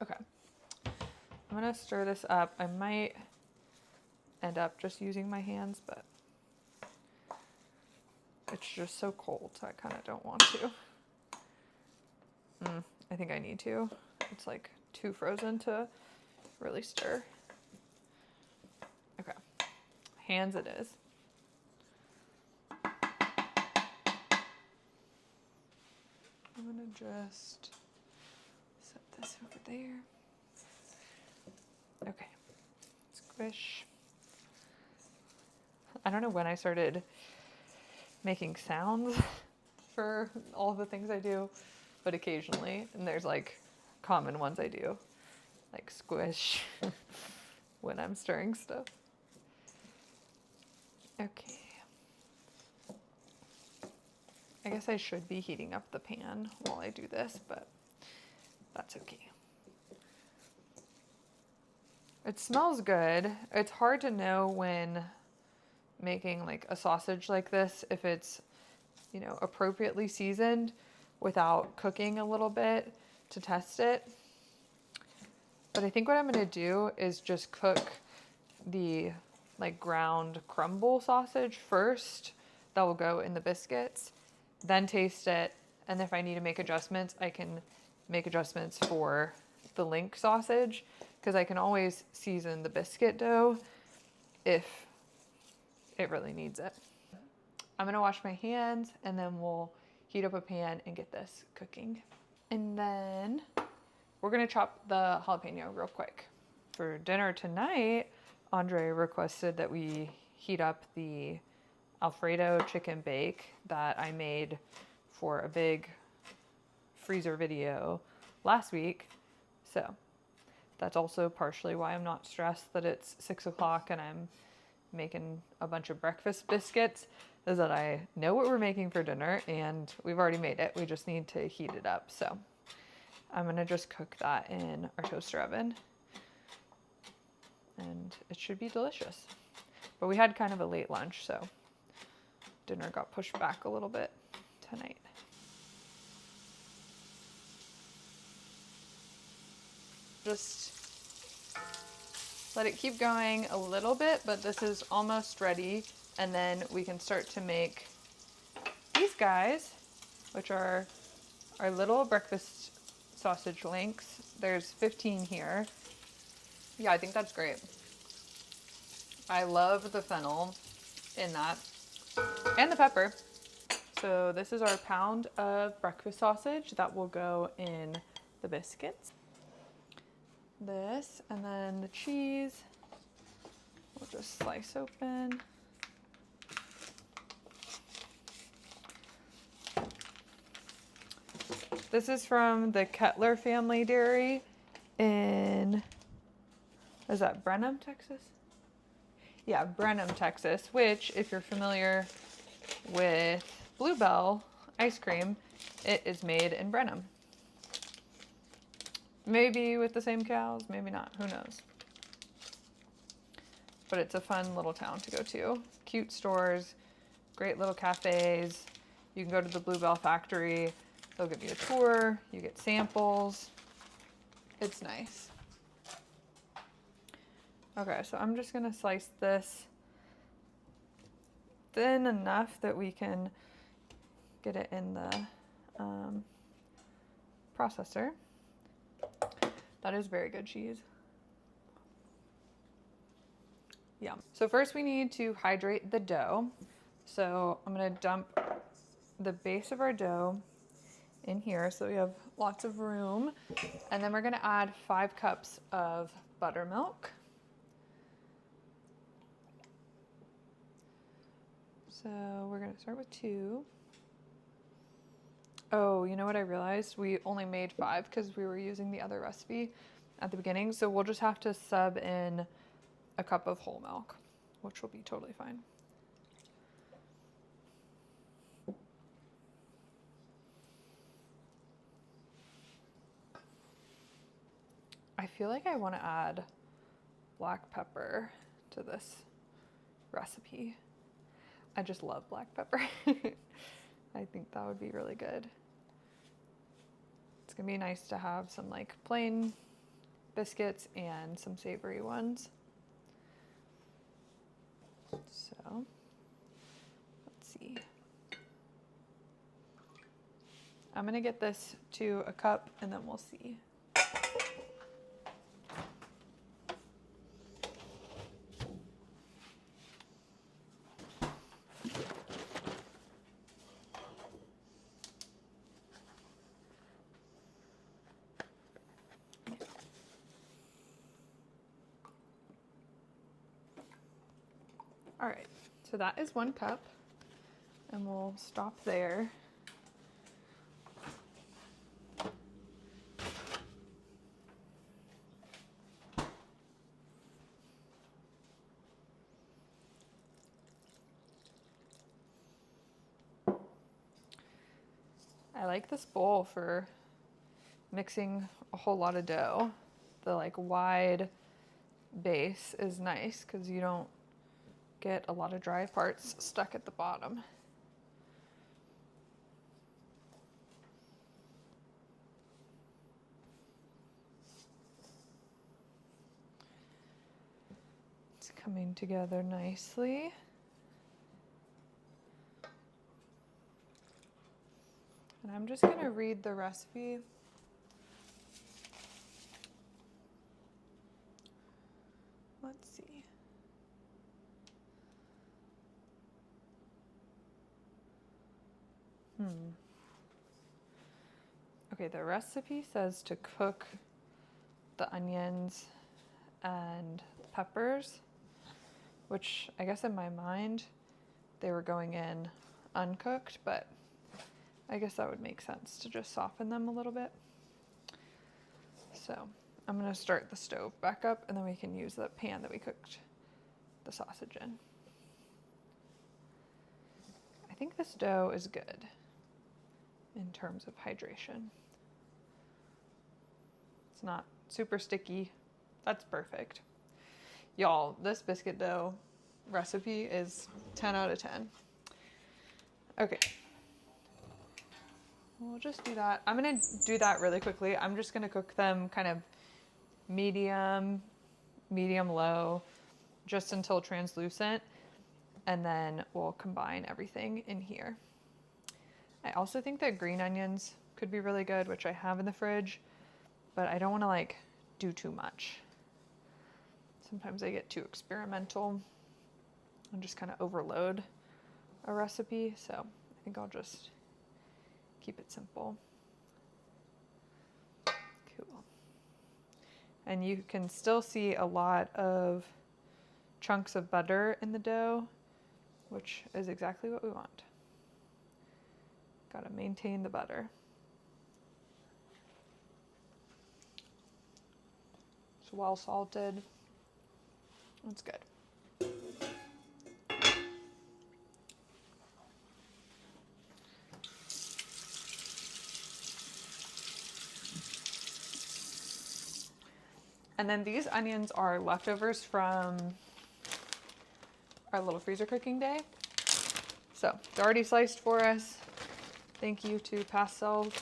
Okay. I'm gonna stir this up. I might end up just using my hands, but it's just so cold, so I kind of don't want to. I think I need to. It's like too frozen to really stir. Okay. Hands it is. I'm gonna just set this over there. Okay. Squish. I don't know when I started making sounds for all the things I do, but occasionally, and there's like common ones I do, like squish when I'm stirring stuff. Okay. I guess I should be heating up the pan while I do this, but that's okay. It smells good. It's hard to know when making like a sausage like this if it's, you know, appropriately seasoned without cooking a little bit to test it. But I think what I'm going to do is just cook the like ground crumble sausage first. That will go in the biscuits, then taste it, and if I need to make adjustments, I can make adjustments for the link sausage, because I can always season the biscuit dough if it really needs it. I'm gonna wash my hands and then we'll heat up a pan and get this cooking. And then we're gonna chop the jalapeno real quick. For dinner tonight, Andre requested that we heat up the Alfredo chicken bake that I made for a big freezer video last week. So that's also partially why I'm not stressed that it's 6 o'clock and I'm making a bunch of breakfast biscuits, is that I know what we're making for dinner and we've already made it. We just need to heat it up. So I'm gonna just cook that in our toaster oven and it should be delicious. But we had kind of a late lunch, so dinner got pushed back a little bit tonight. Just let it keep going a little bit, but this is almost ready. And then we can start to make these guys, which are our little breakfast sausage links. There's 15 here. Yeah, I think that's great. I love the fennel in that and the pepper. So this is our pound of breakfast sausage that will go in the biscuits. This, and then the cheese, we'll just slice open. This is from the Kettler family dairy in, is that Brenham, Texas? Yeah, Brenham, Texas, which if you're familiar with Bluebell ice cream, it is made in Brenham. Maybe with the same cows, maybe not, who knows. But it's a fun little town to go to. Cute stores, great little cafes. You can go to the Bluebell factory. They'll give you a tour, you get samples. It's nice. Okay, so I'm just gonna slice this thin enough that we can get it in the processor. That is very good cheese. Yum. So first we need to hydrate the dough. So I'm gonna dump the base of our dough in here so we have lots of room. And then we're gonna add 5 cups of buttermilk. So we're gonna start with 2. Oh, you know what I realized? We only made 5 because we were using the other recipe. at the beginning, so we'll just have to sub in a cup of whole milk, which will be totally fine. I feel like I want to add black pepper to this recipe. I just love black pepper. I think that would be really good. It's gonna be nice to have some like plain biscuits and some savory ones. So, let's see. I'm gonna get this to a cup and then we'll see. All right, so that is 1 cup, and we'll stop there. I like this bowl for mixing a whole lot of dough. The like wide base is nice because you don't get a lot of dry parts stuck at the bottom. It's coming together nicely. And I'm just gonna read the recipe. Let's see. Okay, the recipe says to cook the onions and the peppers, which I guess in my mind they were going in uncooked, but I guess that would make sense to just soften them a little bit. So I'm gonna start the stove back up and then we can use the pan that we cooked the sausage in. I think this dough is good in terms of hydration. It's not super sticky. That's perfect. Y'all, this biscuit dough recipe is 10 out of 10. Okay. We'll just do that. I'm gonna do that really quickly. I'm just gonna cook them kind of medium low, just until translucent, and then we'll combine everything in here. I also think that green onions could be really good, which I have in the fridge, but I don't want to like do too much. Sometimes I get too experimental and just kind of overload a recipe, so I think I'll just keep it simple. Cool. And you can still see a lot of chunks of butter in the dough, which is exactly what we want. Gotta maintain the butter. It's well salted. That's good. And then these onions are leftovers from our little freezer cooking day. So they're already sliced for us. Thank you to past selves.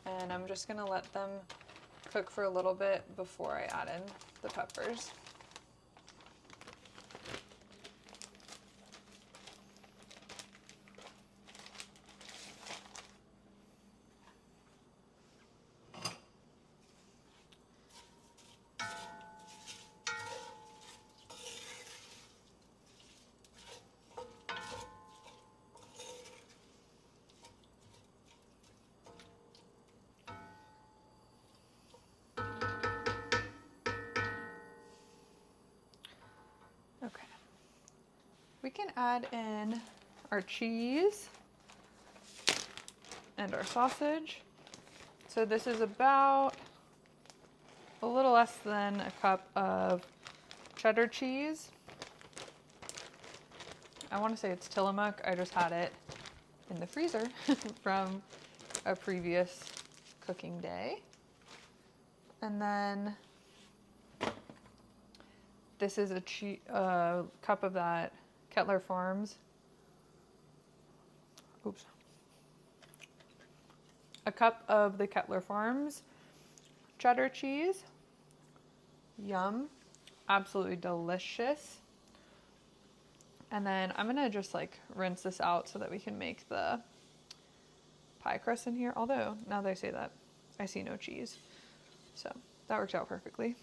And I'm just gonna let them cook for a little bit before I add in the peppers. Okay. We can add in our cheese. and our sausage. So this is about a little less than a cup of cheddar cheese. I want to say it's Tillamook. I just had it in the freezer from a previous cooking day. And then this is a cup of that Kettler Farms. Oops. A cup of the Kettler Farms cheddar cheese. Yum. Absolutely delicious. And then I'm gonna just like rinse this out so that we can make the pie crust in here. Although, now that I say that, I see no cheese. So that worked out perfectly.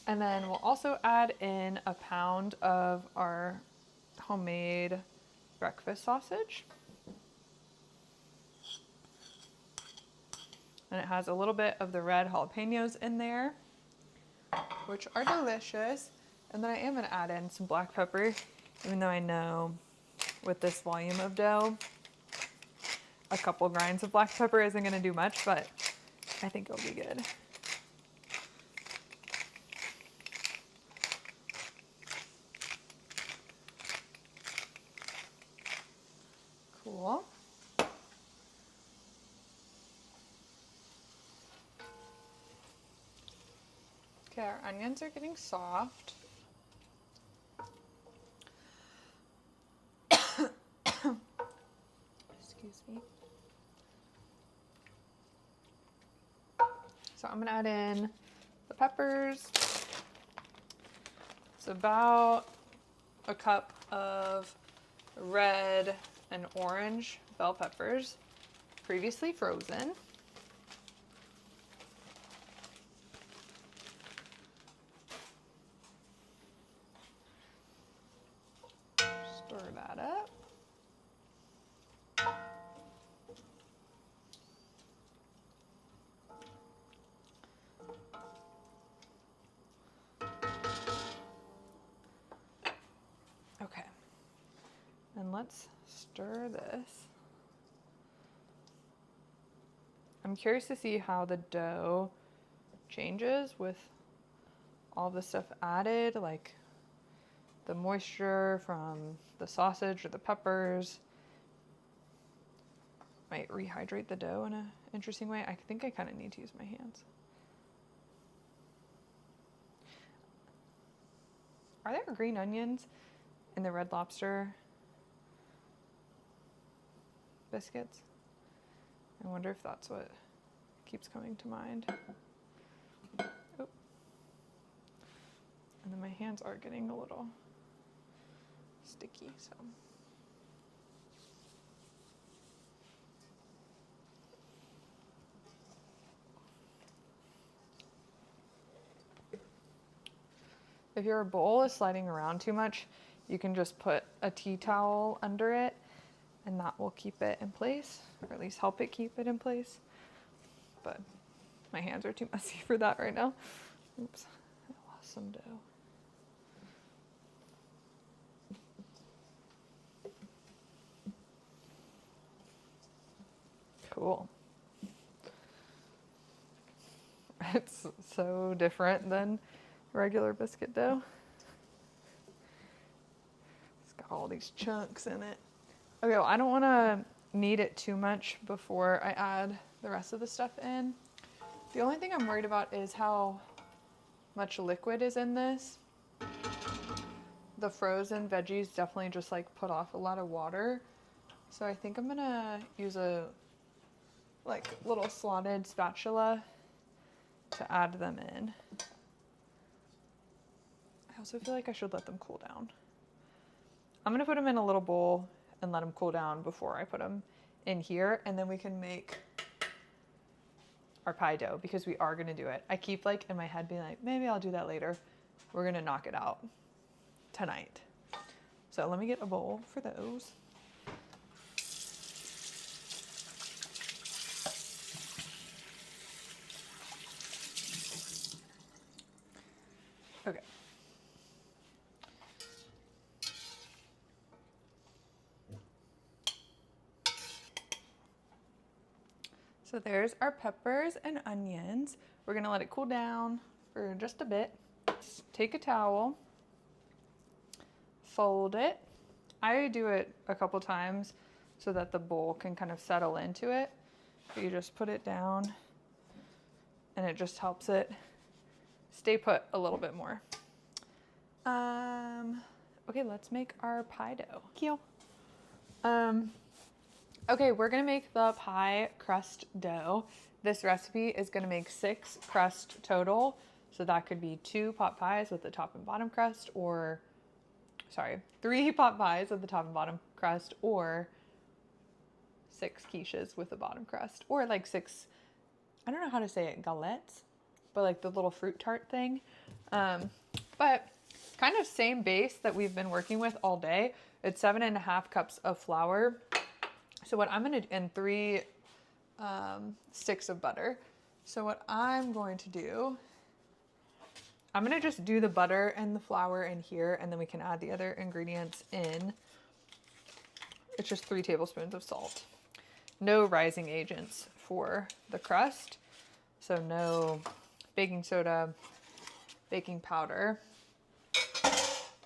And then we'll also add in a pound of our homemade breakfast sausage. And it has a little bit of the red jalapenos in there, which are delicious. And then I am gonna add in some black pepper, even though I know with this volume of dough, a couple grinds of black pepper isn't gonna do much, but I think it'll be good. Cool. Okay, our onions are getting soft. Excuse me. So I'm gonna add in the peppers. It's about a cup of red and orange bell peppers, previously frozen. Stir that up. Okay, and let's stir this. I'm curious to see how the dough changes with all the stuff added, like the moisture from the sausage or the peppers might rehydrate the dough in an interesting way. I think I kind of need to use my hands. Are there green onions in the Red Lobster biscuits? I wonder if that's what keeps coming to mind. Oh. And then my hands are getting a little sticky, so. If your bowl is sliding around too much, you can just put a tea towel under it and that will keep it in place, or at least help it keep it in place. But my hands are too messy for that right now. Oops, I lost some dough. Cool. It's so different than regular biscuit dough. It's got all these chunks in it. Okay, well, I don't want to knead it too much before I add the rest of the stuff in. The only thing I'm worried about is how much liquid is in this. The frozen veggies definitely just like put off a lot of water. So I think I'm gonna use a like little slotted spatula to add them in. I also feel like I should let them cool down. I'm gonna put them in a little bowl and let them cool down before I put them in here, and then we can make our pie dough because we are gonna do it. I keep like in my head being like, maybe I'll do that later. We're gonna knock it out tonight. So let me get a bowl for those. Okay. So there's our peppers and onions. We're gonna let it cool down for just a bit. Take a towel, fold it. I do it a couple times so that the bowl can kind of settle into it. But you just put it down and it just helps it stay put a little bit more. Okay, let's make our pie dough. Cute. Okay, we're gonna make the pie crust dough. This recipe is gonna make 6 crust total. So that could be 2 pot pies with the top and bottom crust, or, sorry, 3 pot pies with the top and bottom crust, or 6 quiches with the bottom crust, or like 6, I don't know how to say it, galettes, but like the little fruit tart thing. But kind of same base that we've been working with all day. It's 7.5 cups of flour. So what I'm gonna, and 3 sticks of butter. So what I'm going to do, I'm gonna just do the butter and the flour in here, and then we can add the other ingredients in. It's just 3 tablespoons of salt. No rising agents for the crust. So no baking soda, baking powder,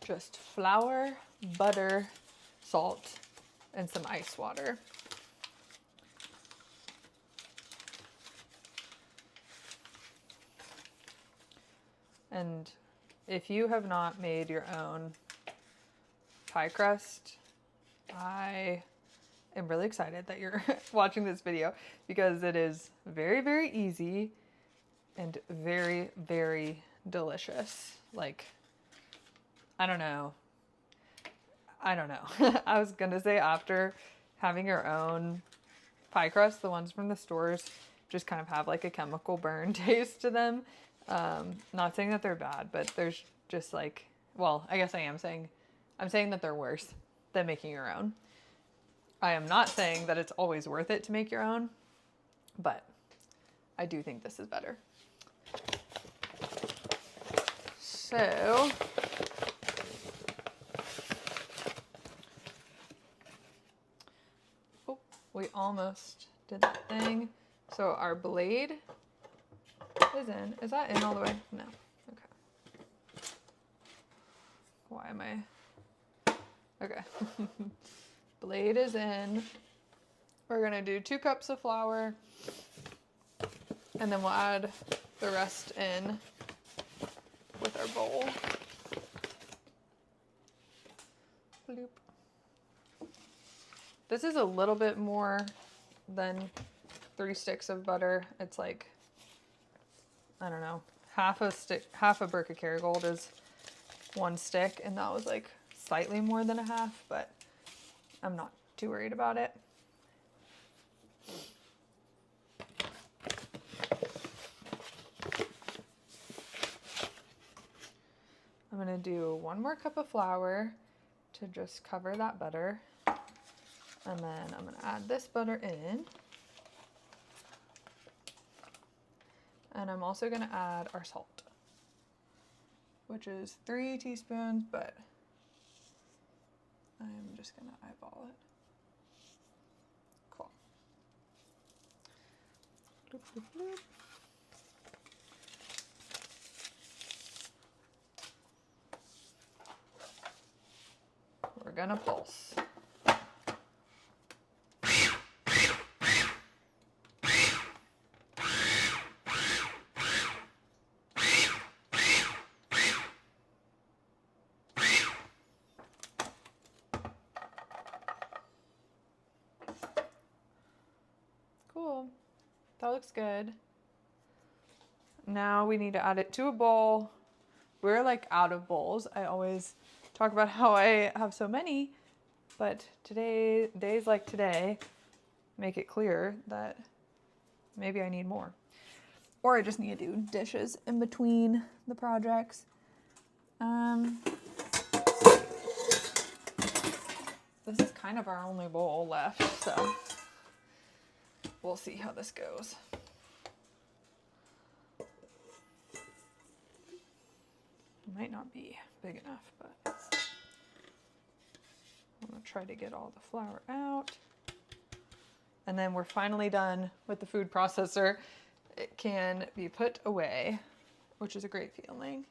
just flour, butter, salt, and some ice water. And if you have not made your own pie crust, I am really excited that you're watching this video, because it is very, very easy and very, very delicious. Like, I don't know. I was gonna say, after having your own pie crust, the ones from the stores just kind of have like a chemical burn taste to them. Not saying that they're bad, but there's just like, well, I guess I'm saying that they're worse than making your own. I am not saying that it's always worth it to make your own, but I do think this is better. So, oh, we almost did that thing. So our blade is in. Is that in all the way? No. Okay. Why am I? Okay. Blade is in. We're gonna do 2 cups of flour, and then we'll add the rest in with our bowl. Bloop. This is a little bit more than 3 sticks of butter. It's like, I don't know, half a brick of Kerrygold is 1 stick, and that was like slightly more than a half, but I'm not too worried about it. I'm gonna do 1 more cup of flour to just cover that butter, and then I'm gonna add this butter in. And I'm also gonna add our salt, which is 3 teaspoons, but I'm just gonna eyeball it. Cool. Bloop, bloop, bloop. We're gonna pulse. Cool. That looks good. Now we need to add it to a bowl. We're like out of bowls. I always talk about how I have so many, but today, days like today, make it clear that maybe I need more. Or I just need to do dishes in between the projects. This is kind of our only bowl left, so we'll see how this goes. Might not be big enough, but I'm gonna try to get all the flour out. And then we're finally done with the food processor. It can be put away, which is a great feeling.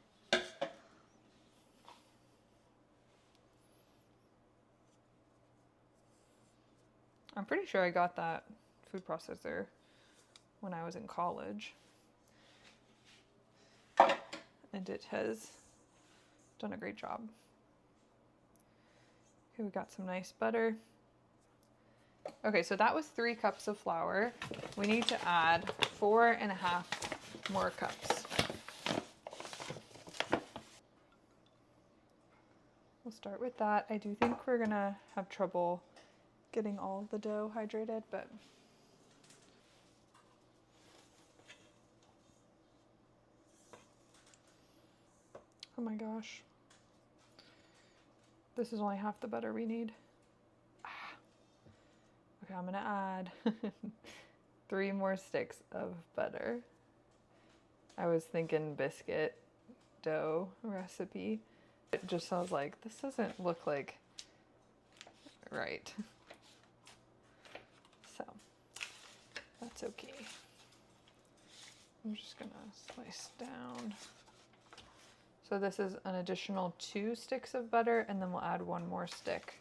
I'm pretty sure I got that food processor when I was in college. And it has done a great job. Okay, we got some nice butter. Okay, so that was 3 cups of flour. We need to add 4.5 more cups. We'll start with that. I do think we're gonna have trouble getting all of the dough hydrated, but oh my gosh. This is only half the butter we need. Okay, I'm gonna add 3 more sticks of butter. I was thinking biscuit dough recipe. It just sounds like, this doesn't look like right. So, that's okay. I'm just gonna slice down. So this is an additional 2 sticks of butter, and then we'll add 1 more stick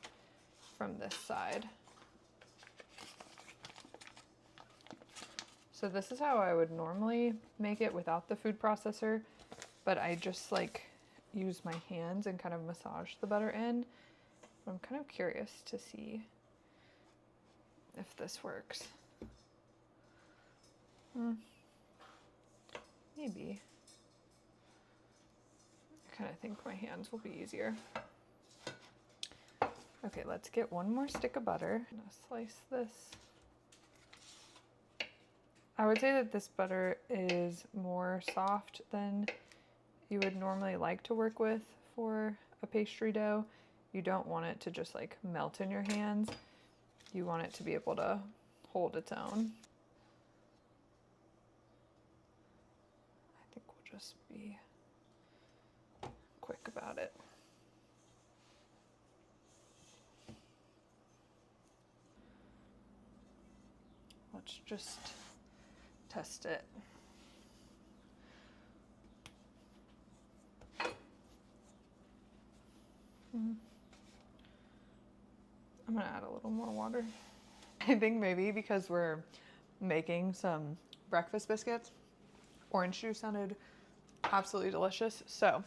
from this side. So this is how I would normally make it without the food processor, but I just like use my hands and kind of massage the butter in. I'm kind of curious to see if this works. Maybe. I kind of think my hands will be easier. Okay, let's get 1 more stick of butter. I'm gonna slice this. I would say that this butter is more soft than you would normally like to work with for a pastry dough. You don't want it to just like melt in your hands. You want it to be able to hold its own. I think we'll just be quick about it. Let's just test it. I'm gonna add a little more water. I think maybe because we're making some breakfast biscuits, orange juice sounded absolutely delicious. So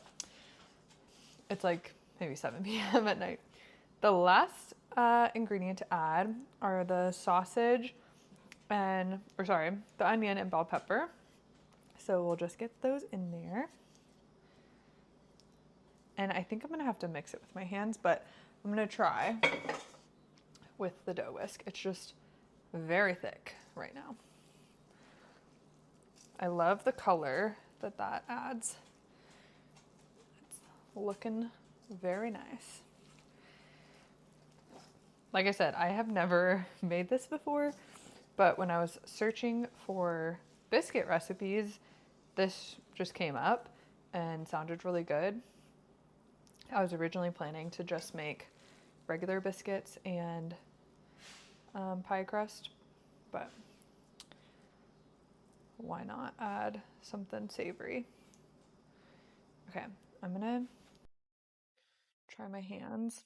it's like maybe 7 p.m. at night. The last ingredient to add are the sausage and, the onion and bell pepper. So we'll just get those in there. And I think I'm gonna have to mix it with my hands, but I'm gonna try with the dough whisk. It's just very thick right now. I love the color that that adds. It's looking very nice. Like I said, I have never made this before, but when I was searching for biscuit recipes, this just came up and sounded really good. I was originally planning to just make regular biscuits and pie crust, but why not add something savory? Okay, I'm gonna try my hands.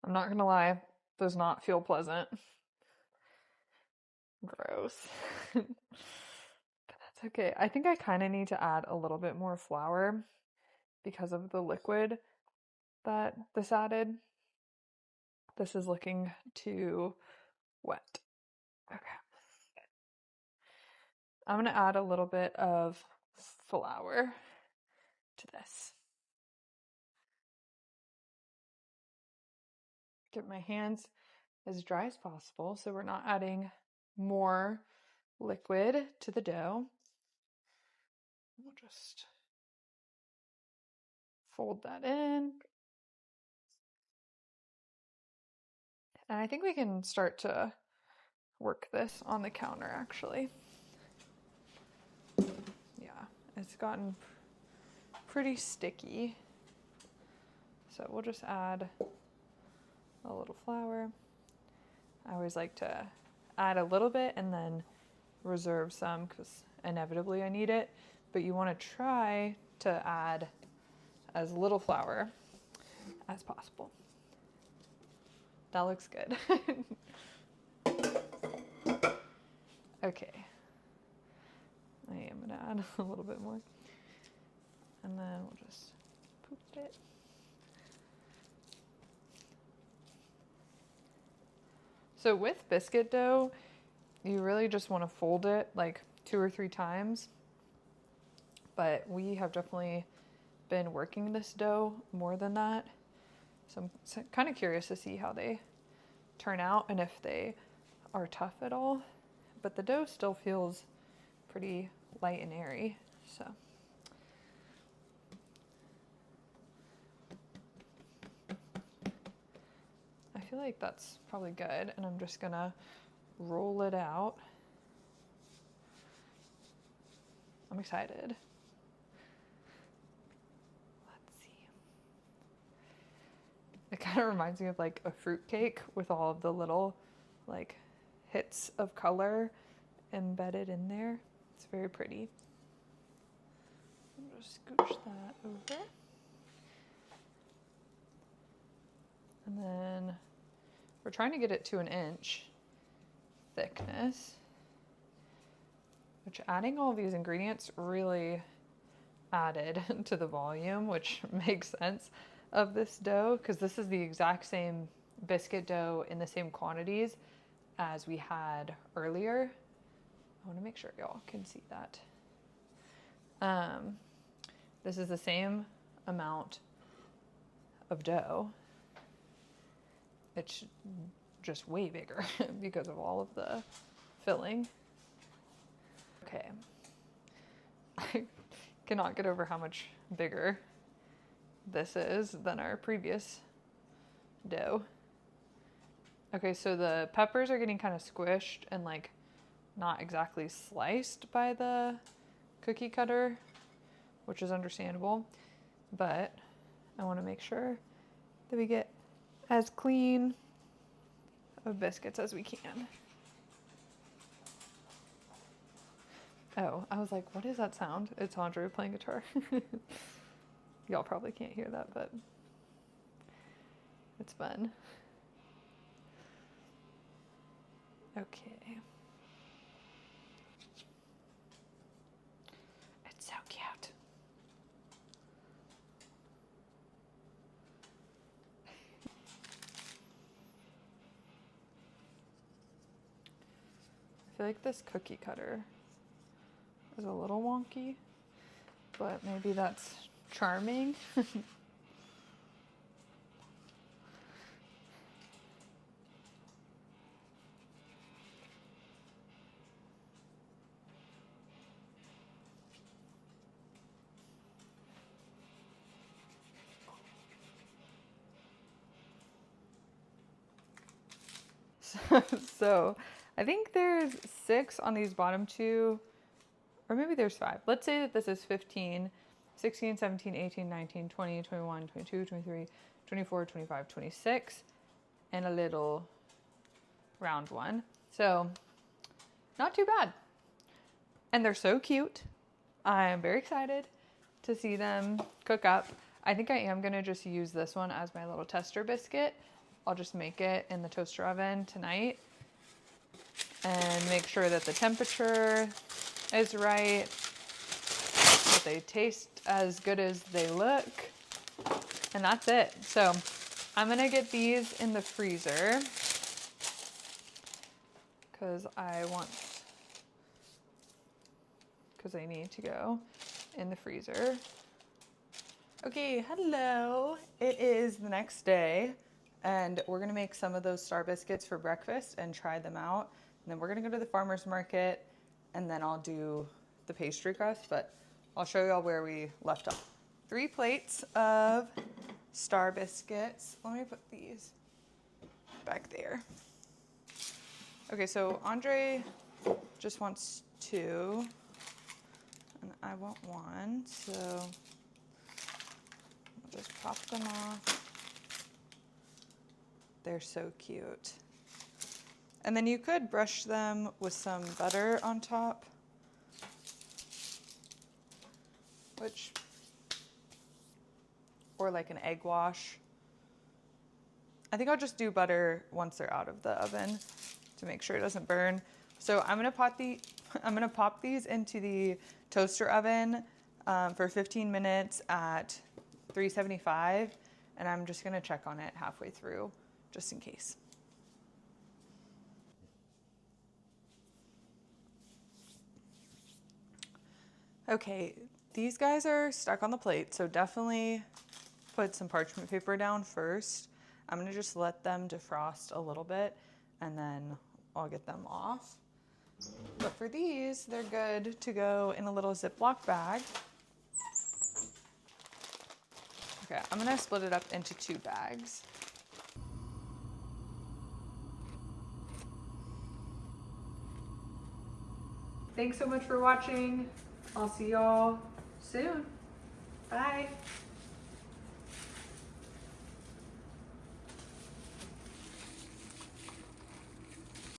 I'm not gonna lie, does not feel pleasant. Gross. But that's okay. I think I kind of need to add a little bit more flour because of the liquid that this added. This is looking too wet. Okay. I'm gonna add a little bit of flour to this. Get my hands as dry as possible so we're not adding more liquid to the dough. We'll just fold that in. And I think we can start to work this on the counter actually. Yeah, it's gotten pretty sticky. So we'll just add a little flour. I always like to add a little bit and then reserve some because inevitably I need it, but you want to try to add as little flour as possible. That looks good. Okay. I am gonna add a little bit more. And then we'll just poop it. So with biscuit dough, you really just want to fold it like 2 or 3 times. But we have definitely been working this dough more than that. So I'm kind of curious to see how they turn out and if they are tough at all. But the dough still feels pretty light and airy, so. I feel like that's probably good, and I'm just gonna roll it out. I'm excited. Let's see. It kind of reminds me of like a fruit cake with all of the little like hits of color embedded in there. It's very pretty. I'll just scooch that over. And then we're trying to get it to 1 inch thickness, which adding all these ingredients really added to the volume, which makes sense of this dough because this is the exact same biscuit dough in the same quantities as we had earlier. I want to make sure y'all can see that. This is the same amount of dough. It's just way bigger because of all of the filling. Okay. I cannot get over how much bigger this is than our previous dough. Okay, so the peppers are getting kind of squished and like not exactly sliced by the cookie cutter, which is understandable, but I want to make sure that we get as clean of biscuits as we can. Oh, I was like, what is that sound? It's Andre playing guitar. Y'all probably can't hear that, but it's fun. Okay. It's so cute. I feel like this cookie cutter is a little wonky, but maybe that's charming. So I think there's 6 on these bottom 2, or maybe there's 5. Let's say that this is 15, 16, 17, 18, 19, 20, 21, 22, 23, 24, 25, 26, and a little round one. So not too bad. And they're so cute. I'm very excited to see them cook up. I think I am gonna just use this one as my little tester biscuit. I'll just make it in the toaster oven tonight and make sure that the temperature is right, that they taste as good as they look, and that's it. So I'm gonna get these in the freezer because they need to go in the freezer. Okay, hello. It is the next day. And we're gonna make some of those star biscuits for breakfast and try them out. And then we're gonna go to the farmer's market and then I'll do the pastry crust, but I'll show y'all where we left off. 3 plates of star biscuits. Let me put these back there. Okay, so Andre just wants 2 and I want 1. So I'll just pop them off. They're so cute. And then you could brush them with some butter on top, or like an egg wash. I think I'll just do butter once they're out of the oven to make sure it doesn't burn. So I'm gonna pop these into the toaster oven for 15 minutes at 375, and I'm just gonna check on it halfway through, just in case. Okay, these guys are stuck on the plate, so definitely put some parchment paper down first. I'm gonna just let them defrost a little bit and then I'll get them off. But for these, they're good to go in a little Ziploc bag. Okay, I'm gonna split it up into 2 bags. Thanks so much for watching. I'll see y'all soon. Bye.